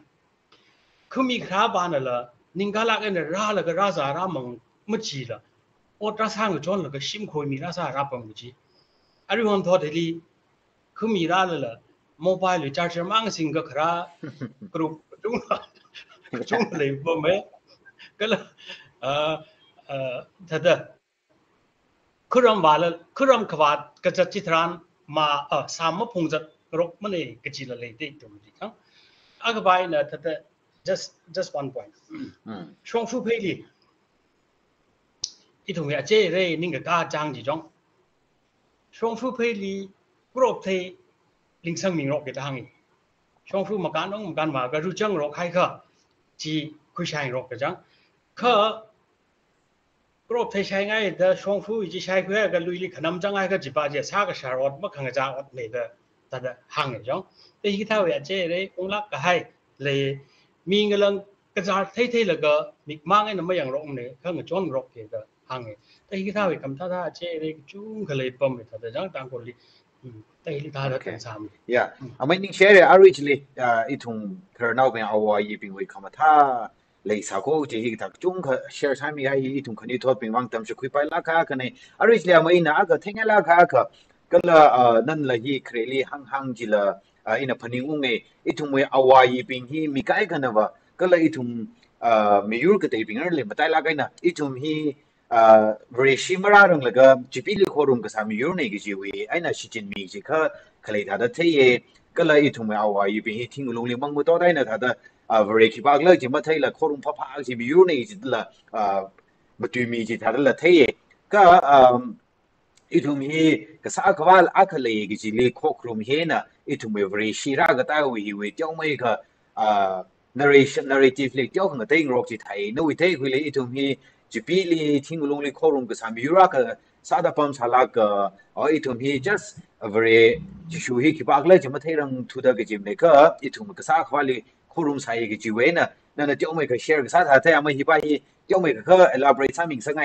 เขามีคราบานละนิงกาลักเนี่ยราละก็ราซารามังมุจีละโอตราสางก็จนละก็ชิมโคยมีราซาราปังมุจีอาริวันทอดเฮลีเขามีราละโมบายหรือจาร์จมังสิงก็ครากรุบจุ้งเลยบ่แม่ก็ละถ้าคุรำวาลคุรำขวาดกษัตริย์จิตรานมาสามพงศ์จัดรบมันเองกจิลเลยได้ตรงนี้ครับอากาศเนี่ยแต่ just one point ช่วงฟูเพลีอีถุงยาเจเรนิ่งกับกาจังจีจงช่วงฟูเพลีกรอบเทลิงสังมิงรบกับทางนี้ช่วงฟูมาการน้องมาการมาก็รู้จังรบใครค่ะจีคุยชายรบกับจังค่ะกรอบเทใช้ไงแต่ช่วงฟูจีใช้เพื่อกันลุยลิขนำจังไงก็จีบาเจซากระชารอดมาขังจ้าอดเลยแต่ห่างจังแต่ที่เท่าอย่างเจเลยองค์ลักก็ให้เลยมีเงินกระจายเท่ๆแล้วก็มีมั่งไอ้นั่นไม่อย่างรบเนี่ยข้างจนรบเกี่ยวกับห่างแต่ที่เท่าอย่างคำท่าเจเลยจุ้งก็เลยปั๊มแต่จังต่างคนเลยแต่ที่ท่าเราเป็นสามyeah I mean share originally อีทุ่งเธอเน่าเป็นเอาไว้เป็นไว้คำท่าเลยสักโอ้ที่ที่ทักจุงเขาแชร์ใช้มีให้อีทุ่งคนนี้ทอดเป็นวังตำชุคุยไปลักขากันเนี่ยoriginally ไม่น่าก็ทิ้งลักขาก็ละนั่นละที่เครลี่ห่างๆจีละอินพนิงอุ้งอีทุ่งไม่เอาไว้เป็นที่มีใครกันนะวะก็ละอีทุ่งไม่ยุ่งกับแต่เป็นอะไรมาแต่ละกันนะอีทุ่งที่เรชิมารารงแล้วก็จีพีลิโครงก็สามียุ่งในกิจวัตรไอ้น่ะชิจินมีจีเขาเคยท่าเที่ยก็ละอีทุ่งไม่เอาไว้เป็นที่ทิ้งลงเลี้ยงมังมุดต่อได้นะท่าเวรีคิดว่าเลยจีมาเที่ยละโครงพับๆจีมียุ่งในจีละ มาตุมีจิตาละเทยก็อีทุมฮีก็สักว่าอักเลยกิจิลีโคครุมเฮนะอีทุมเวรีชีราก็ตาวิวเจ้าไม่ก็narrative เลยเจ้าของก็ได้งรกจิตไทยนู้นเทยคุยเลยอีทุมฮีจีปีลีทิ้งลงเลยโครุมก็สามีรักก็สาดปั๊มสาลักก็อีทุมฮี just a very จิชูฮีคิดว่าเลยจะมาเทรังทุดากิจิมเลยก็อีทุมก็สักว่าเลยโครุมใส่กิจิเวนะนั่นเจ้าไม่ก็ share ก็สาธารณะแต่ไม่ฮิบะฮีเจ้าไม่ก็ elaborate สามิงสังไง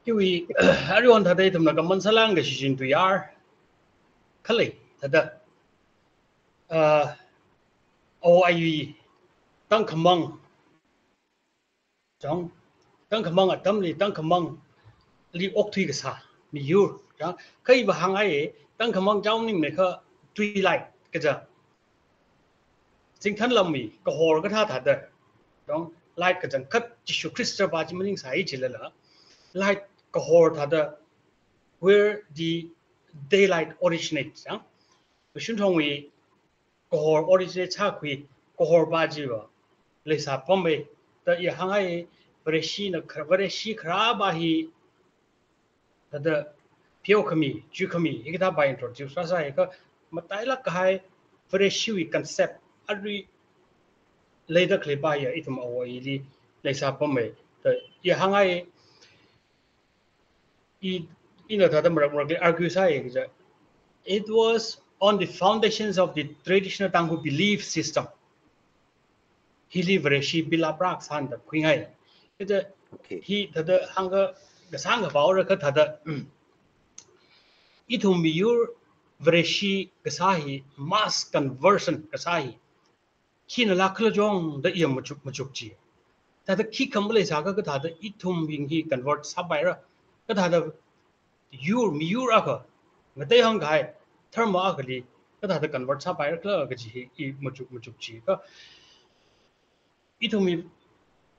因为everyone他对他们那个门上啷个事情对儿，可累他的OIE 当可忙，讲当可忙啊，当里当可忙，离屋推个啥，没有，讲可以把行业当可忙找你们个对来个着，今天เรามีก็หอก็ท่าถัดเด้อต้องไล่ก็จังคัดจิชุคริสต์บาจิมันยังใส่จิเลยล่ะไล่ก็หอถัดเด้อ where the daylight originates อ่ะก็ชุนทองวีก็หอ originate ชาคุยก็หอบาจิวะเลยสาปอมไปแต่อีหางไอ้บริษีนะบริษีคราบาฮีถัดเด้อเพียวขมีจูขมีอีกท่าไป introduce ว่าใช่ก็มาไต่ละก็ให้บริษีวิ conceptอันนี้เลยได้เคลียร์ไปอ่ะอีทุ่มเอาไว้ที่เลยทราบผมไหมแต่ยังไงอีนั่นถ้าเราไม่ argue ใช่ก็จะ it was on the foundations of the traditional Tangu belief system ที่เรียกว่าชีบิลาปรักษาแต่คุยไงก็จะที่ถ้าเราหังก็สร้างกับเขาแล้วก็ถ้าเราอีทุ่มมีอยู่วริชีก็ใช่ mass conversion ก็ใช่ขี้นลักขลุ่งได้ยังมาจุกจีแต่ถ้าขี้คำเลยสักก็ถ้าได้อีทุ่มวิ่งที่ convert ซับไปแล้วก็ถ้าได้ยูมียูรักก็ได้หังไงเทอร์มาก็ดีก็ถ้าได้ convert ซับไปแล้วก็จะอีมาจุกจีก็อีทุ่มมี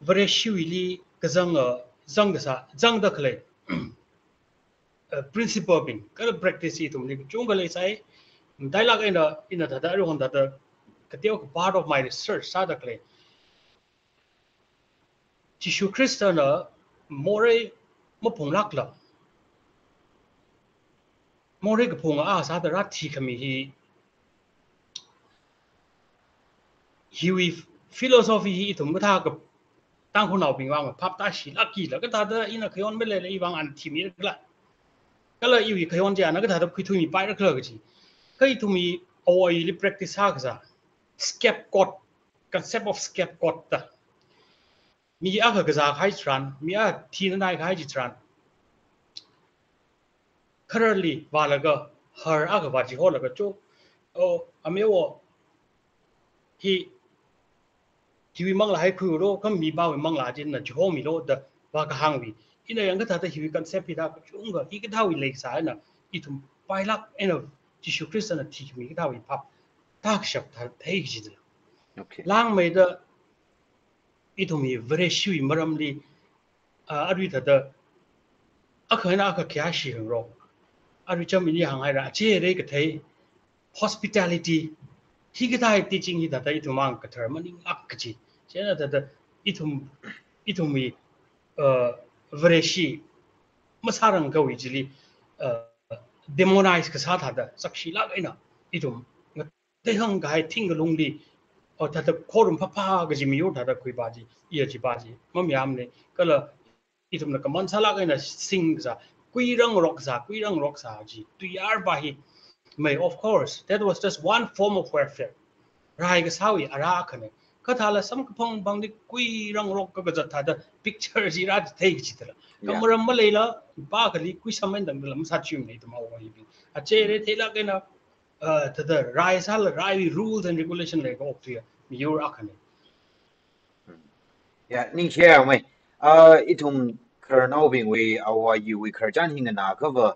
วริชีวิลีก็จังก็ซะจังได้เลย principle เป็นก็ practice อีทุ่มนี่จงก็เลยใช้ได้ลักอินถ้าได้รู้คนถ้าได้ก็เดียวกับ part of my research ซะดักเลยจิชูคริสต์นะโมเรมาพงลักละโมเรกับพงอาซาแต่รัฐที่ขมีฮีวีฟิโลโซฟีฮีถุงก็ท่ากับตั้งคนเอาปิงวางแบบพับตาชีลักกี้แล้วก็ท่าแต่อินะขย้อนไม่เลยอีวางอันที่มีก็ละก็เลยอีขย้อนเจ้านะก็ท่าแต่คุยทุ่งมีไปแล้วก็เลยก็จีก็อีทุ่งมีเอาไอ้ลิ practice ซะก็ซะscapegoat concept of scapegoat ต่ะมีอะไรก็จะขายทรันมีอะไรที่นั่นได้ขายจิตรัน currently ว่าแล้วก็ her อะไรว่าจีโฮแล้วก็โจอเมวะที่วิมังลาให้คุยโลก็มีบ้าวิมังลาจินนะจีโฮมีโลแต่ว่าก็ห่างวิอีนั่นยังก็ถ้าแต่ฮีวิ concept ที่ได้ก็จุงก็อีก็เท่าวิเลกสายนะอีทุ่มไปลักเอ็นจิชูคริสต์นะที่มีก็เท่าวิพับทักชับทักเทกจิตละล่างไม่ได้อีทุ่มมีวริชีวิมารมลีอาริทัดอักขณะอักขยาชีของเราอาริจำมีนี่ห่างไงละเจเรกเท hospitality ที่ก็ได้ที่จริงที่ทัดอีทุ่มมังกระเทอร์มันยิ่งอักขจีเช่นทัดอีทุ่มมีวริชีมาสารังกวิจิลี demonize ก็สาทัดสักชีลักไอ้น่ะอีทุ่มแต่หังก็ให้ทิ้งกันลงดีถ้าจะโครุมพับก็จะมีอยู่ถ้าจะคุยบาจีจีบาจีมันมีอะไรก็เลยอีทุ่มนั้นก็มันสลักไอ้น่ะสิ่งซะคุยเรื่องรักษาจีตุยอาร์บาฮีไม่ of course that was just one form of warfare รายก็สาวิอาราคันเนี่ยก็ถ้าเราสมกับพงบางทีคุยเรื่องรักก็จะถ้าจะ picture จีราจะเทกจิตละก็มันไม่เลยละบ้ากันเลยคุยสมัยนั้นเราไม่สัจจิมเลยตัวมาว่าอย่างนี้อาเจเรเทลักไอ้น่ะถ้าจะรายสัลราย rules and regulation เลยก็ออกตัวมีอยู่รักกันเนี่ยนี่เชื่อไหมอีทุ่มคาร์นอบิงวีเอาไว้อยู่วิคาร์จันหินนาก็ว่า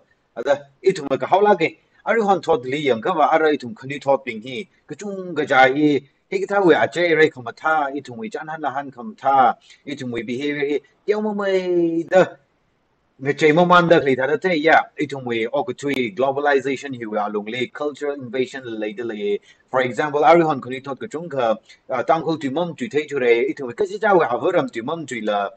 อีทุ่มก็เขาลักเองอาริฮันทอดลียังก็ว่าอะไรอีทุ่มคนที่ทอดบิงฮีก็จุงก็ใจที่ก็ถ้าว่าอาเจเรคำท่าอีทุ่มวิจารณ์ละหันคำท่าอีทุ่มวิ behavior เดี๋ยวมันไม่เด้อ người chơi mà man được thì thà thế ya ít thùng về ở cái chuỗi globalization hiểu là luôn lấy cultural invasion lấy được lấy for example Arihon còn đi thôi cái chung cái tăng khâu tùy mâm tùy thấy chỗ này ít thùng về cái gì cháu học vừa làm tùy mâm tùy là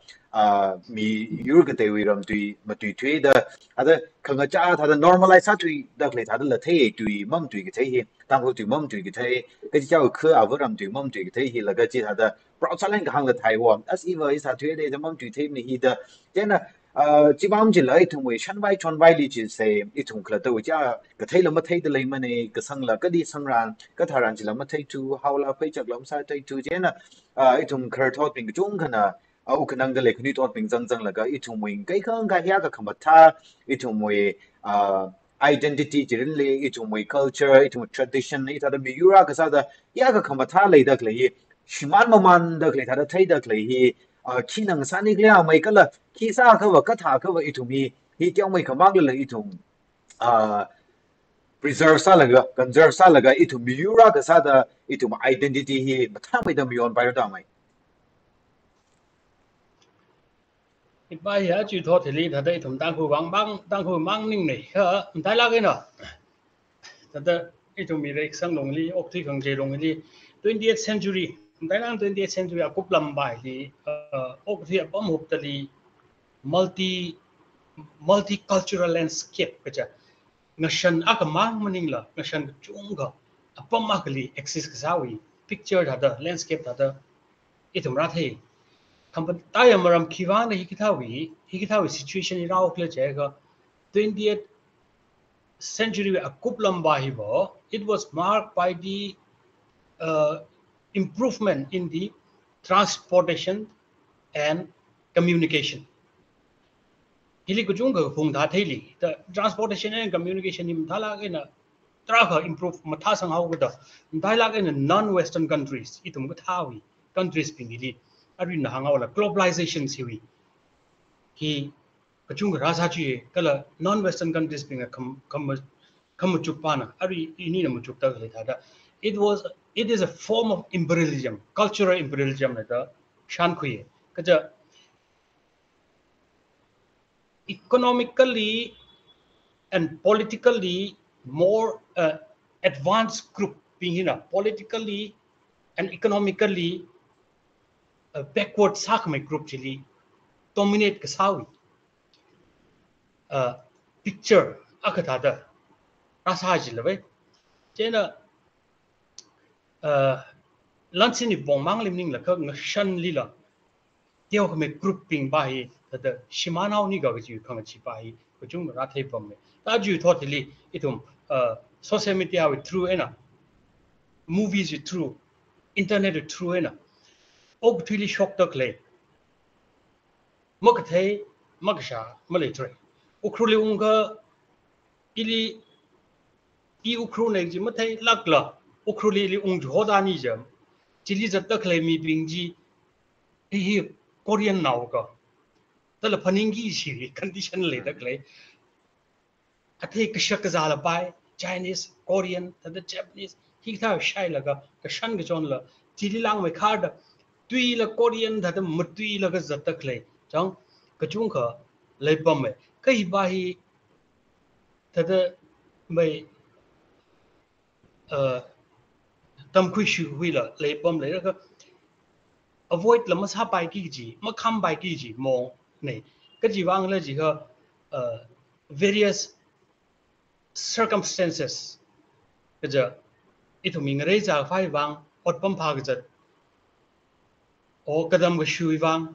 mi yếu cái tiêu làm tùy mà tùy thuê đó à đó không có cha thà normalize sát tùy được lấy thà là thế tùy mâm tùy cái thế hi tăng khâu tùy mâm tùy cái thế cái gì cháu khơi học vừa làm tùy mâm tùy cái thế hi là cái gì thà đó bảo sao lên cái hàng là Thái Lan as even sát thuê đây mâm tùy thế mi hi đó thế là chỉ bảo chỉ là thùng về chọn vai đi chỉ sẽ thùng là tôi chỉ cái thấy là mất thấy từ lấy mà này cái sang là cái đi sang ran cái thằng ran chỉ là mất thấy tu how là phải chắc lắm sai thấy tu chứ na thùng khởi thoát mình cái chung cái na cái năng cái lấy cái thoát mình dần dần là cái thùng mình cái không cái cái không bắt tha thùng về identity chỉ đến lấy thùng về culture thùng tradition này thằng mình yura cái sao đó cái không bắt tha lấy được lấy shiman mà man được lấy thằng thấy được lấy khi năng sản này cái mấy cái là khi sao cái vật cái thà cái vật ít thùng hi tiếng mấy cái mang là ít thùng preserve sao là cái conserve sao là cái ít thùng miura cái sao đó ít thùng identity hi mà tham mấy đam yon bài đó mày ít bài á chỉ thoát thì li thật đấy thùng tăng khu mang ninh này hả thấy là cái nào thật đấy ít thùng mi đấy sang đồng li ốc thì không chế đồng li 20th century thấy là 20th century à cúp làm bài thì ốc thì bấm hộp thì multicultural landscape cái chứ nation ác mang mình là nation chung cả bấm mắc li exist cái sao vậy picture đó landscape đó ít thùng ra thì không phải tại mà làm khi vang này cái thao situation này rau cái chứ cái 20th century a couple làm bài bo it was marked by the improvement in the transportation and communication hili ko chung ko phung tha thaili the transportation and communication im thala ke na tra kha improve matha sang hau ko da thaila ke na non western countries itum ko thawi countries pingili ari na hangau la globalization siwi hi ko chung ko rasa chi kala non western countries pinga kham chupana ari ini na mu chupta le tha da it is a form of imperialism cultural imperialism na da shan khuye kaja economically and politically more advanced group being politically and economically backward sakme group chili dominate kasawi picture akatha da rasa jilwe chena lansini bongmang limning la ka shan lila tiêu cái grouping bài thật Shimano ni cái gì không chỉ bài cái chúng nó thấy bom này ta chỉ thoát thì itum social media with through ena movies with through internet with through ena ốc thili shock được lấy mất cái thấy mất cái sao mất lấy rồi Ukraine ung cái ili Ukraine này chỉ mất thấy lắc là Ukraine ung chỗ đó ni chứ chỉ lý rất được lấy mi bình gì hi Korean nào cơ, tức là phần gì gì condition lấy được lấy, à thì cái sắc giá là bài Chinese, Korean, tức là Japanese, khi thao sai là cái sân cái chọn là chỉ đi lang mấy card, tuy là Korean, tức là một tuy là cái rất được lấy, chẳng cái chung cả lấy bom ấy, cái bài tức là mấy tâm quy sự huy là lấy bom lấy cái avoid là mất sắp bài cái gì mất khăm bài cái gì mong này cái gì vang là gì cơ various circumstances cái giờ ít mình lấy ra phải vang ở bấm phá cái giờ ở cái đam cái suy vang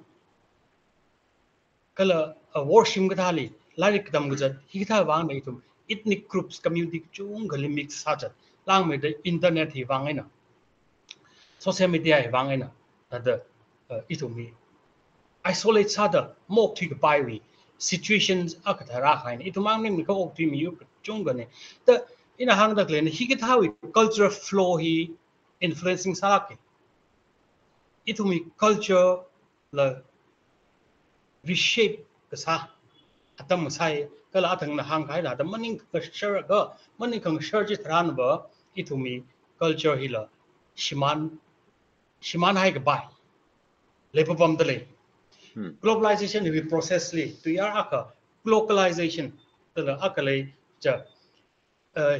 cái là worship cái thali lại cái đam cái giờ khi thà vang này tụi ethnic groups community chung cái mix sát giờ lang mấy cái internet thì vang ấy nè social media thì vang ấy nè that itumi isolate sada mok thi bai wi situations akathara khain itumang ning ko ok mi yu chung gane ta ina hang dak len hi ke thawi cultural flow hi influencing salake itumi culture la reshape ka sa atam sai kala athang na hang khai la da maning ka share ga maning kang share ji thran ba itumi culture hi la shiman hai ka bai lepo pam dale globalization we process li to yar aka localization the akale ja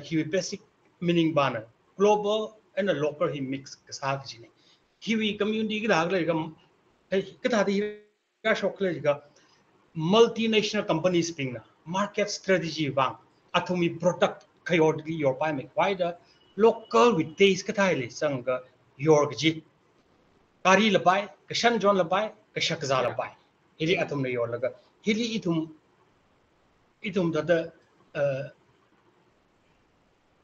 he basic meaning bana global and the local he mix sa ji he community ga le ga ta di ga shok le ga multinational companies ping na market strategy bang atomi product kayodli your pai make wider local with taste ka thai le sang ga your ji kari labai ka shan jon labai ka shak za labai hili atom ne yor laga hili itum da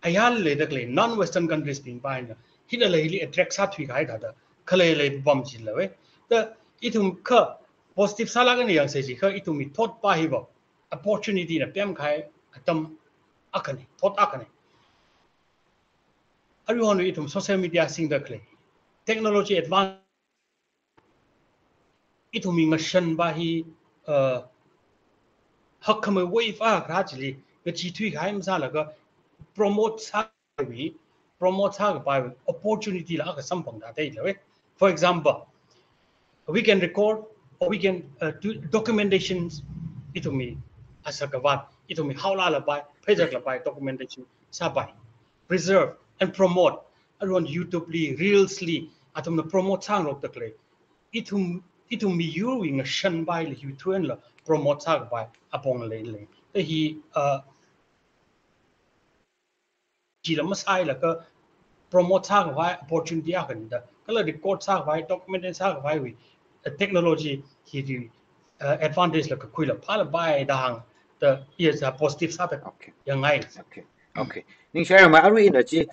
ayal le dakle non western countries ping pai na hila le hili attract sa thui kai da khale le bom ji la we da itum kha positive sala ga ne yang se ji kha itum mi thought pa hi bo opportunity na pem khai atam akane thought akane ari honu itum social media sing dakle technology advance itu mi ngashan bahi hakame wave a gradually ga chi thui khai msa la ga promote sa by opportunity la ka sampang da dai la for example we can record or we can do documentations itu mi asakawan itu mi hawla la bai pejak la bai documentation sa bai preserve and promote around youtube li reels li atom na promote sang rok takle itu mi yuing a shan bai le hu tuen la promote sa bai apong le te hi ji la masai la ka promote sa bai opportunity a kan da kala record sa bai document sa bai wi technology hi di advantage la ka khui la phala bai da hang the is a positive sa ta yang ngai okay ning share ma aru ina ji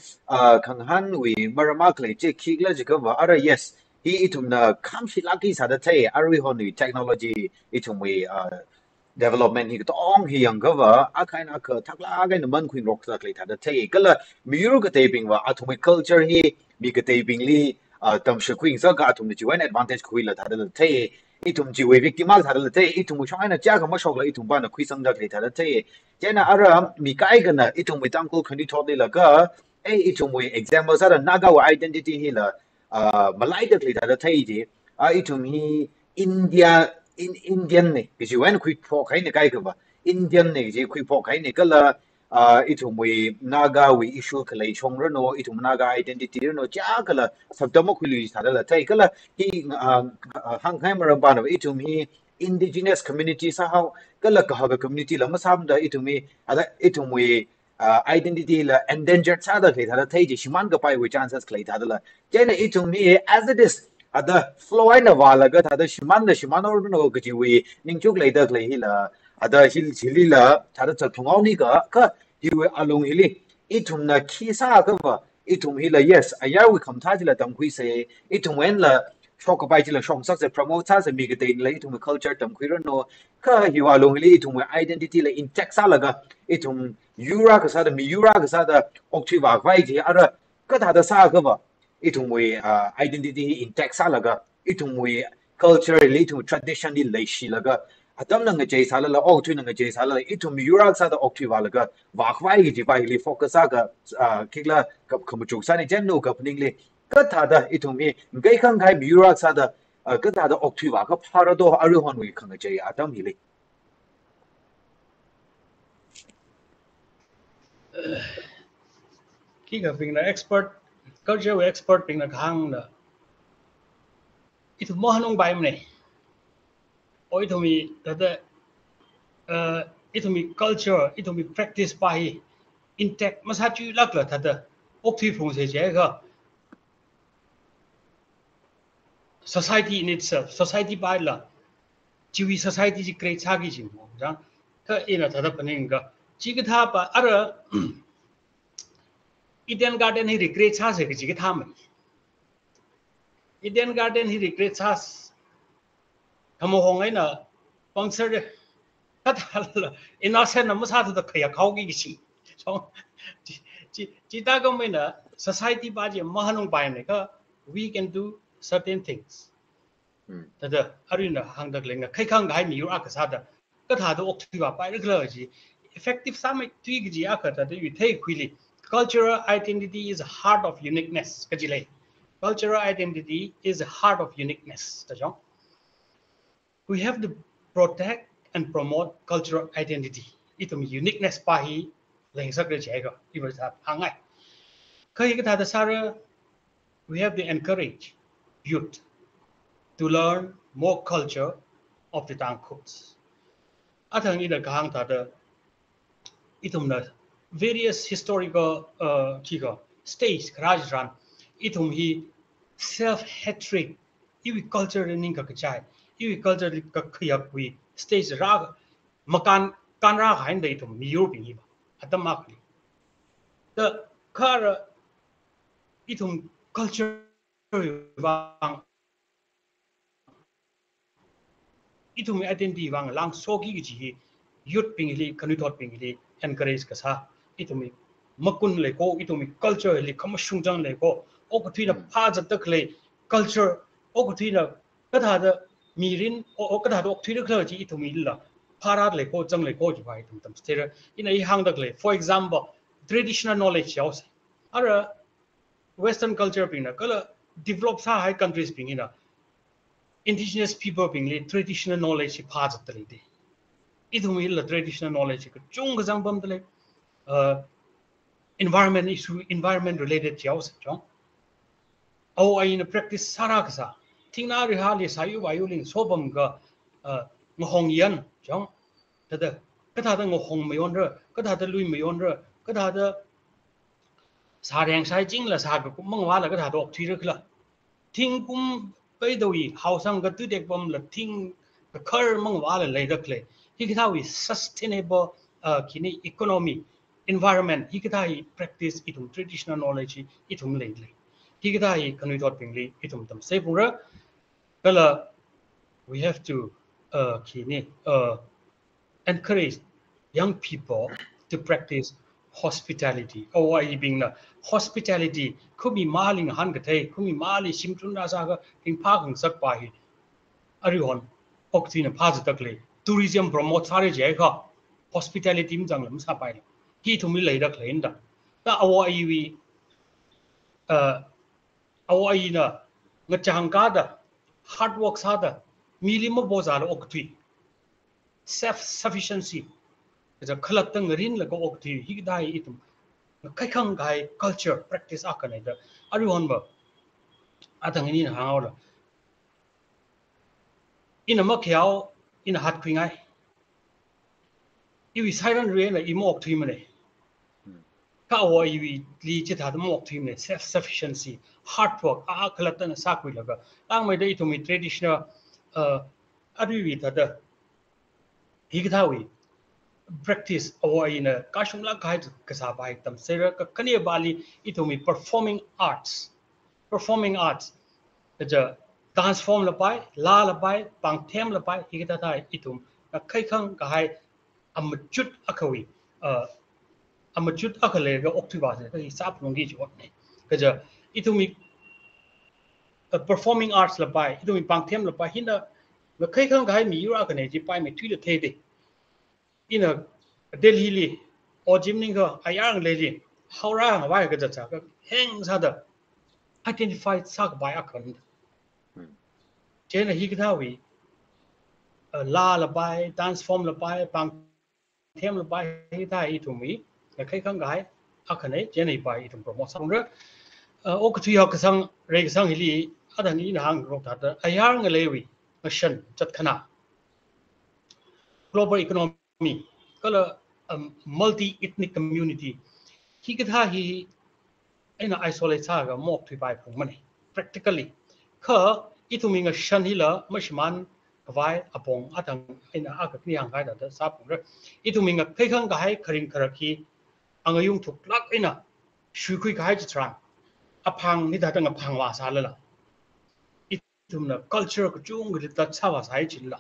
khang han wi marama kle ji khik la ji ka wa ara yes he itum na kam shi laki sa da thai aru honu technology itum wi development hi to ong hi yang ga wa a khai na ka thak la ga na man khwin rok sa kle tha da thai kala mi ru ka te ping wa atum culture hi mi ka te ping li tam shi khwin sa ga atum ji wan advantage khwi la tha da thai itum ji we victim tha da thai itum mu chang na cha ga ma shok la itum ba na khwi sang da kle tha da thai jena ara mi kai ga na itum wi tang ko khani thot le la ga itum wi example sa da naga wa identity hi la malai da kle tha da thai ji itum hi Indian ne ji wan khwi pho khai ne kai ga ba Indian ne ji khwi pho khai ne ka la itum wi naga wi issue khlai chong ro no itum naga identity ro no cha ka la sabda mo khwi lu sa da la thai ka la hi hang khai ma ra ba no itum hi indigenous community sa how kala ka ga community la masam da itumi ada itumi identity la endangered sa da kle da thai ji shiman ga pai wi chances kle da la jena itumi as it is ada flow ina wala ga da shiman or no ga ji wi ning chuk le da kle hi la ada hil la da cha thungau ni ga ka hi we along hili itum na ki sa ga ba itum hi la yes aya wi kham tha ji la tam khui se itum wen la shok bai ji la shong sak se promote sa se mi ga te la itum culture tam khui ro no ka hi wa long hili itum identity la intact sa la ga itum yura ka sa da mi yura ka sa da ok wa vai ji ara ka da sa ga ba itum identity intact sa la ga itum culture li itum tradition li lai shi la ga atam na nga jai sa la ok tu na nga jai sa la itum yura sa da ok wa la ga wa vai ji bai li focus sa ga kigla ka kham chu sa ni jen no ka pning li ka ta da itum ngai khang gai yura sa da ka ta da ok tu wa ka phara do aru hon wi khang jai atam hi li ki ga ping na expert culture expert ping na khang na itu mo hanong bai mne oi to mi da itu mi culture itu mi practice bai intact masa chu lak la da ok thi phung se je ga society in itself society bai la chiwi society ji create sa gi jin mo ja ka ina da paning ga chi ga tha pa ara Eden Garden he recreates has a Gigatam. Eden Garden he recreates us. Come on, concert. In our send a Musata the Kayakaugi. So, Chitagomina, society budget, Mahanung Bayanika, we can do certain things. The arena hung the ling, a Kaikang Gaimi, your Akasada, Katado Octiva by the clergy. Effective summit Twiggy Akata that you take quickly. Cultural identity is a heart of uniqueness. Cultural identity is a heart of uniqueness. We have to protect and promote cultural identity. Itu mi uniqueness pahi leng sakre chega. Ibu sa hangai. Kaya kita ada sara we have to encourage youth to learn more culture of the Tangkhuts. Atang ida kahang tada itum na various historical states Rajasthan itum hi self-hatred iwi culture ning ka kachai iwi culture ka khayak wi states ra makan kanra hain dai itum mi Europe hi atamakli the kara itum culture wang itum identity wang lang sogi gi youth pingli kanutot pingli encourage kasa itum makun le ko itum culture le kamashungjang le ko okthina phajat takle culture okthina katha da mirin katha da okthina khla ji itum illa pharat le ko jang le ko ji bai itum tam stera in ai hang dakle for example traditional knowledge yaus ara western culture pingna kala develop sa high countries pingina indigenous people pingli traditional knowledge phajat tale de itum illa traditional knowledge ko chung jang bam tale environment issue environment related yaus chong oh I in practice sarakasa tingna ri hali sayu bayuling sobam ga ngohong yan chong tada katha da ngohong mayon ra katha da lui mayon ra katha da sareng sai jing la sa ga mangwa la katha da ok thi ra khla ting kum pai doi hausang ga tu dek bam la ting ka khar mangwa la lai dak le hi katha wi sustainable kini economy environment hi katha hi practice itum traditional knowledge itum lai lai Higdai Kanutot Pingli itum tam sepura kala we have to encourage young people to practice hospitality. Oh, I being hospitality could be maling hangate, could be mali simtuna saga in parking sakpahi. Arion Oktina positively tourism promote Sarajaka hospitality mjanglam sapai. He to me later claimed that our awayina ngachangkada hard work sada milimo bozala oktui self sufficiency is a khalatang rin la ko oktui higdai itum kaikang gai culture practice akane da ariwan ba atangini na hangawla ina makhyao ina hat kwingai iwi siren re la imo oktui mane ka awai li chita da mo oktui self sufficiency hard work kalatan sakwi laga lang mai dai to mi traditional adwi da higdawi practice awai na kashumla kai kasa bai tam sera ka kani bali itomi performing arts the dance form la bai la bai pang them la bai higda dai itum ka kai khang ka hai amchut akawi amachut akale ga oktui ba se ka sap nongi ji ne ka ja itumi performing arts la bai itumi pangthem la bai hina la khai khang gai mi yura ka ne ji pai me thui le the de ina delhi li o jimning ga ayang le ji haura ma bai ka ja cha ka heng sa da identify sak bai akhan je na hi ka wi la bai dance form la bai pangthem la bai hi dai itumi la khai khang gai akhane je nei bai itum promotion ra okthuyok sang reg sang hili adani na hang rok ta ayar ngalewi mission chat khana global economy kala multi ethnic community hi katha hi ina isolate sa ga mok thui bai phung mani practically kha itumi nga shan hila mashman vai apong atang ina akni hang gai da sa phung ra itumi nga khai ga hai kharing kharaki angayung thuk lak ina shukui ga hai chran apang ni da tang apang wa sa la itumna culture ko chung ri ta chawa sai chilla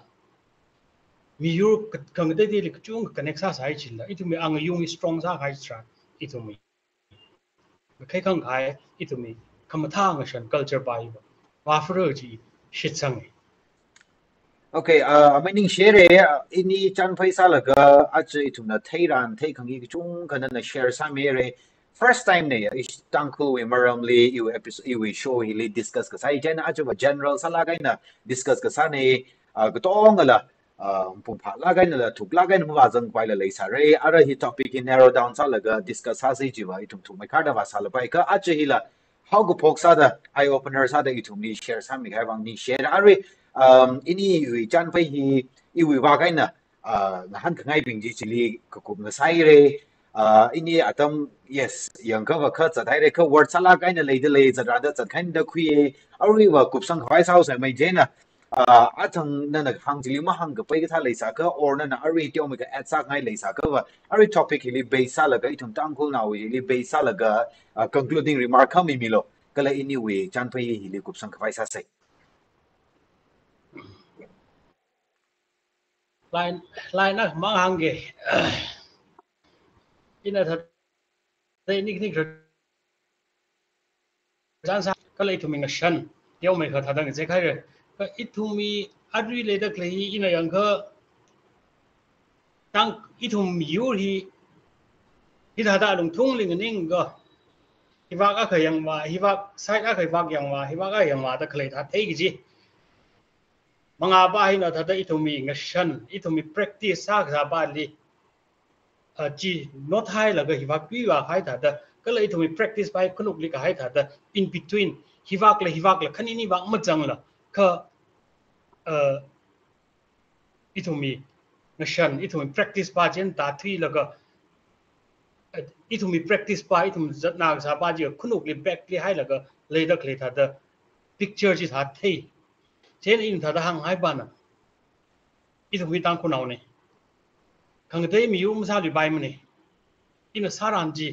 mi yu kang de de ko chung connect sa sai chilla itumi ang yung strong sa kai tra itumi kai kang kai itumi kamatha ng shan culture bai wa fro ji shit sang Okay, amaining share ini chan paisa laga ache itumna thairan thai khangi chung kana na share sa mere first time ne tangku we maramli you episode you show hili discuss ka sai jen ache general sala ga na discuss ka sa ne gtong ala ปุ่มผ่าลากกันเลยถูกลากกันมาว่าจังไปเลยสาระอะไรที่ topic ที่ narrow down ซะแล้วก็ discuss ซะสิจีว่าอีถูกไม่ขาดว่าซะแล้วไปก็อาจจะฮิละเขาก็พกซะเด้อ eye opener ซะเด้ออีถูกนี่ share ซะมีใครบางนี่ share อะไรอินี่อยู่จันไปฮีอีวิว่ากันนะหันข้างไอ้บิงจีจิลีก็กลุ่มเงาใส่เลยอินี่อาจจะ yes อย่างก็ว่าเขาจะได้เลยเขา word ซะลากกันเลยเดเลยจะรัดจะขันเด็กคุยอะไรว่ากลุ่มสังขวายเศร้าใส่ไม่เจนะอาทั้งนั่นหังจิลิมาหังก็ไปก็ท่าเลยสักก็ or นั่นอะไรที่เอามาก็แอดสักไงเลยสักก็ว่าอะไร topic ที่ base สักแล้วก็อีทุ่มตั้งคู่ನಾವು ಇಲ್ಲಿ base สักแล้วก็ concluding remark เขาไม่มีหรอกก็เลย anyway จันไปಇಲ್ಲಿกลุ่มสังขวายสักใส่ลายนะมังหังเกอินะทัดเตนิคจันซาก็เลยทุ่มงชันเดี๋ยวไม่เขาทัดกันเจ๊ใครเลยก็อีทุ่มมีอะไรเลยแต่เลยอินะยังก็ตั้งอีทุ่มอยู่ที่ทัดลงทุ่งลิงนิ่งก็ฮิวาก็เคยยังว่าฮิวาไซก็เคยฟังยังว่าฮิวาก็ยังว่าแต่เลยทัดเท่กี่จีมังอาบ้าหินะทัดอีทุ่มมีงชันอีทุ่มมี practice สักสัปดาห์ลีจีโน้ตให้แล้วก็ฮิวาคุยว่าให้ทัดก็เลยทุ่มมี practice ไปขนุกลิกให้ทัด in between ฮิวาเลยคันนี้ว่าไม่จังละก็อีทุ่มมีงชันอีทุ่มมี practice ไปเช่นตาทวีแล้วก็อีทุ่มมี practice ไปอีทุ่มจัดนาสัปดาห์จีขนุกลิ back ลิให้แล้วก็เลยดักเลยทัด picture จีทัดเท่เช่นอินทัดหังให้บ้านอ่ะอีทุ่มมีตั้งคนเอาเนี่ยขังเตยมีอยู่มุสลิมใบมันเนี่ยอินสารันจี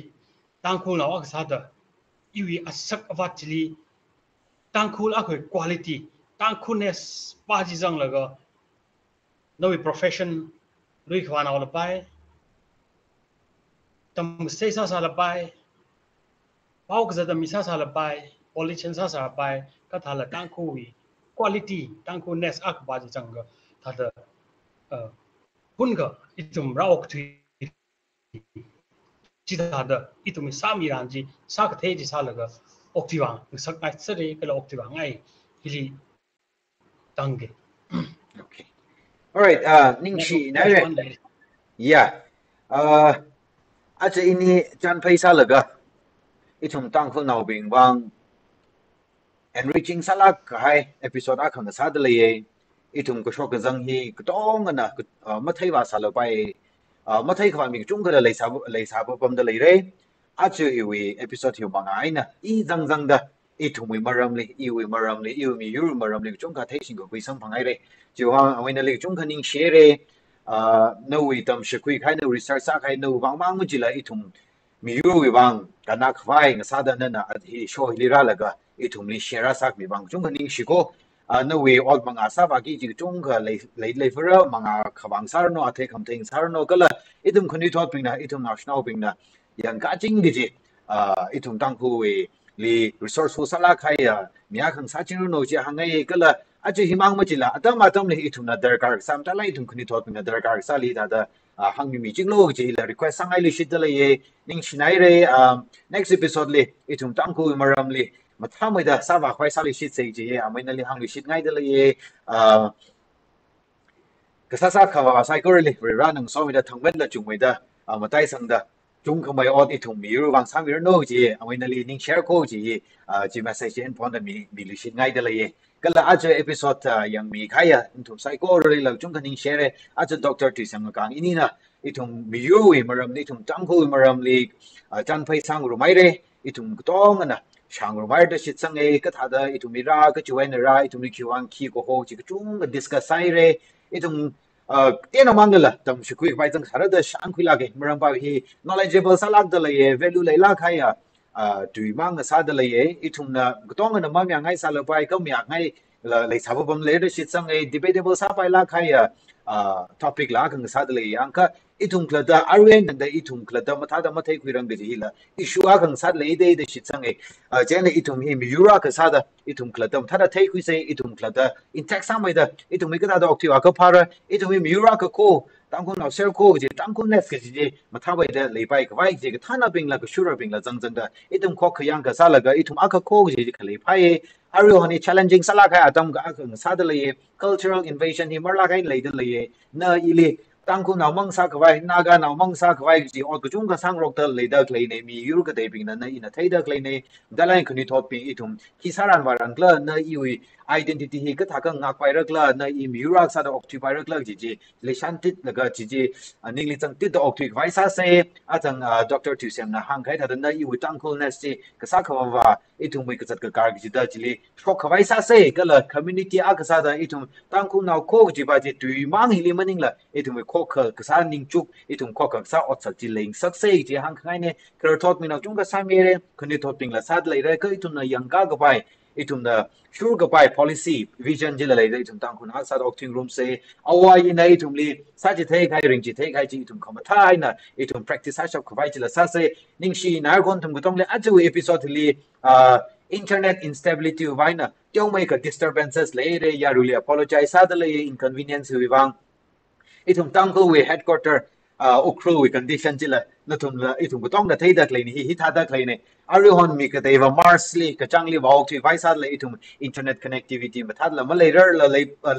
ตั้งคนเอาอักษรอีวีอัศกวัตลีตั้งคนเอาคือ quality ตั้งคนเนี่ยปาจิจังแล้วก็โดย profession ลุยขวานเอาละไปทำเสียสาละไปป้าก็จะทำมิสาละไป politician สาละไปก็ทำละตั้งคนquality ตั้งคนเนี่ยอักปาจิจังก็ทำคุณก็อีทุ่มเราออกทีจีทัดอีทุ่มมีสามีรันจีสักเทจีสาละก็ออกทีวังสักไงสักเรื่องก็เลยออกทีวังไงฮิลีตั้งเก okay alright นิ่งชีนะเรื่อง yeah อาจจะอินี่จันไปซะแล้วก็อีทุ่มตั้งคู่เราเป็นบาง enriching ซะละก็ให้ episode อ่ะขังซะเลยอีทุ่มก็ชอบกันจังฮีก็ต้องกันนะไม่ใช่ว่าซะแล้วไปไม่ใช่ความมีจุ่มก็เลยสาบปมเลยเลยอาจจะอีวี episode ที่บางไงนะอีจังเด้ออีทุ่มมีมารำเลยอีวีมารำเลยอีวีมียูมารำเลยจุ่มก็เทสิ่งก็คุยสัมพันธ์เลยจะว่าเอาไว้นั่นเลยจุ่มก็นิ่งเชื่อเลยนู่นทำสกุลใครนู่น research ใครนู่นบางมันจีละอีทุ่มมียูวีบางกันนักไฟกันซาดันนั่นนะที่โชว์ฮิราแล้วก็อีทุ่มลิเชียร์สักมีบางจุ่มก็นิ่งชิโก้นู่นออดบางอาซาบากี้จีจุ่มก็เลยเฟอร์บางอาขวังสารโนอาเทคำเทงสารโนก็เลยอีทุ่มคนที่ทอดปิงนะอีทุ่มนักชนาวปิงนะยังกัดจริงดิจีอีทุ่มตั้งคู่ลี resourceful สลากใครมีอาขังซาจิโนโนจีหังไงก็เลยอาจจะหิมังมาจิละแต่มาทำเลยอีทุ่มน่ะเดอร์การ์สัมแต่ละอีทุ่มคนที่ทอดปิงน่ะเดอร์การ์สักลีแต่หังมีจริงโลกจีเลย request สั่งไอ้ลิชิตเลยนิ่งชินัยเลยnext episode เลยอีทุ่มตั้งคู่มารำเลยมาทำไม่ได้สาวควายสาลิชิตเสียจีไม่นั่นเลยหังลิชิตง่ายเลยก็สักเขาว่า psychology เรื่องนึงสอนไม่ได้ทั้งเวทละจุงไม่ได้มาได้สังได้จุงเขาไม่อดอีทุ่มมีรู้บางสามมีรู้โน้จีไม่นั่นเลยนิ่งแชร์โค้จีจี message อินพอร์ตมีลิชิตง่ายเลยก็เลยอาจจะ episode ยังมีใครทุ่ม psychology แล้วจุงกันนิ่งแชร์อาจจะ doctor ที่สังกัดอินี่นะอีทุ่มมีรู้มารำอีทุ่มตั้งคู่มารำเลยจันไปสังรู้ไหมเลยอีทุ่มก็ต้องนะช่างรู้ไหมเด็กชิดสังเกตก็ถ้าได้อีทุ่มมีราก็ช่วยในราอีทุ่มมีคิวอังคีก็โหจีก็จุงก็ discuss ใส่เลยอีทุ่มเตี้ยน้ำมันเลยจำสกุลไปจังสารเดชอังคุยละกันมารำไปที่ knowledgeable สลักเดเลย value เลยละใครดูมังสาเดเลยอีทุ่มนะก็ต้องกันมันยังไงสารไปก็มีอย่างไงเลยสาบผมเลยเด็กชิดสังเกต debatable สาไปละใครtopic ละกันสาเดเลยอังก็อีทุ่มคลาดอาร์เวนนั่นได้อีทุ่มคลาดมาถ้าได้มาเทคุยเรื่องเดียวละอีชัวกันสาเลยได้เด็กชิดสังเกตเจนอีทุ่มมียูรากันสาดอีทุ่มคลาดถ้าได้เทคุยเสียอีทุ่มคลาดอินเท็กซ์ไม่ได้อีทุ่มมีก็ได้ดอกที่ว่าก็พาระอีทุ่มมียูราก็โค当空老小哥就当空 nest 就是嘛他为的礼拜个外这个他那边那个 sure 边了真正的一种可可样个啥那个一种阿克可就是个礼拜而有呢 challenging 啥拉开啊当个阿克啥的嘞 cultural invasion 你么拉开来的嘞那一类当空老蒙啥个外那个老蒙啥个外就哦个种个上落的来的来呢米有个对边呢那一那thấy的来呢但来肯定托边一种其他人话人了那以为 identity 个他个ngak pai rak la na i miura sa da occupy rak la ji le shantit la ga ji ning li chang tit da occupy sa se a chang Dr. Tusiam na hang khai da na i wi tang khol na se ka sa khawa wa itung mai ka chat ka kar ji da ji le shok khawai sa se ka la community a ka sa da itung tang khu naw kho ji ba ji tui mang hi li maning la itung mai kho kha ka sa ning chuk itung kho ka sa ot sa ji leng sak se ji hang khai ne ka thot mi naw chung ka sa me re khni thot ping la sa lai re ka itung na yang ka bai itum da sure ga pai policy vision jila lai itum tang khun sa docting room se awai ina itum li sa ji thei khai ring ji thei khai ji itum khama thai na itum practice sa shop khwai jila sa se ning shi na gon tum gutong le aju episode li internet instability vai na tyong mai ka disturbances le re ya really apologize sa da le inconvenience wi wang itum tang ko we headquarter ukru we condition jila na tum la itum gutong da thei da klei ni hi tha da klei ne Arihon mi ka deva Marsly ka changli wa ok vai sa le itum internet connectivity ma thad la ma later la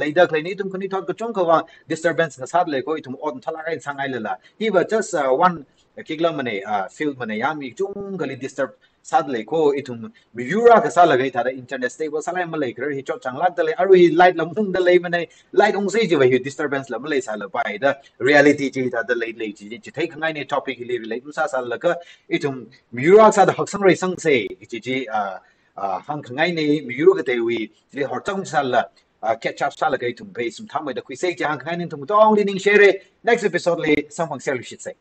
later klei ni itum kuni thot ka chong ka wa disturbance na sad le ko itum on thala rai sangai la he was just one kigla mane field mane yami chung gali disturb sad le ko itum miura ka sa la gai thada internet stable salai ma le krer hi chot chang lat le arui light lam hung da le mane light ong se ji wa hi disturbance la ma le sa la bai da reality ji da le ji ji thai khangai ne topic hi le relate sa sa la ka itum miura sa da haksang rai sang se ji hang khangai ne miura ka te wi le hor chang sa la catch up sa la gai tum pe sum tham mai da khui se ji hang khangai ne tum tong li ning share next episode le samphang sel shit say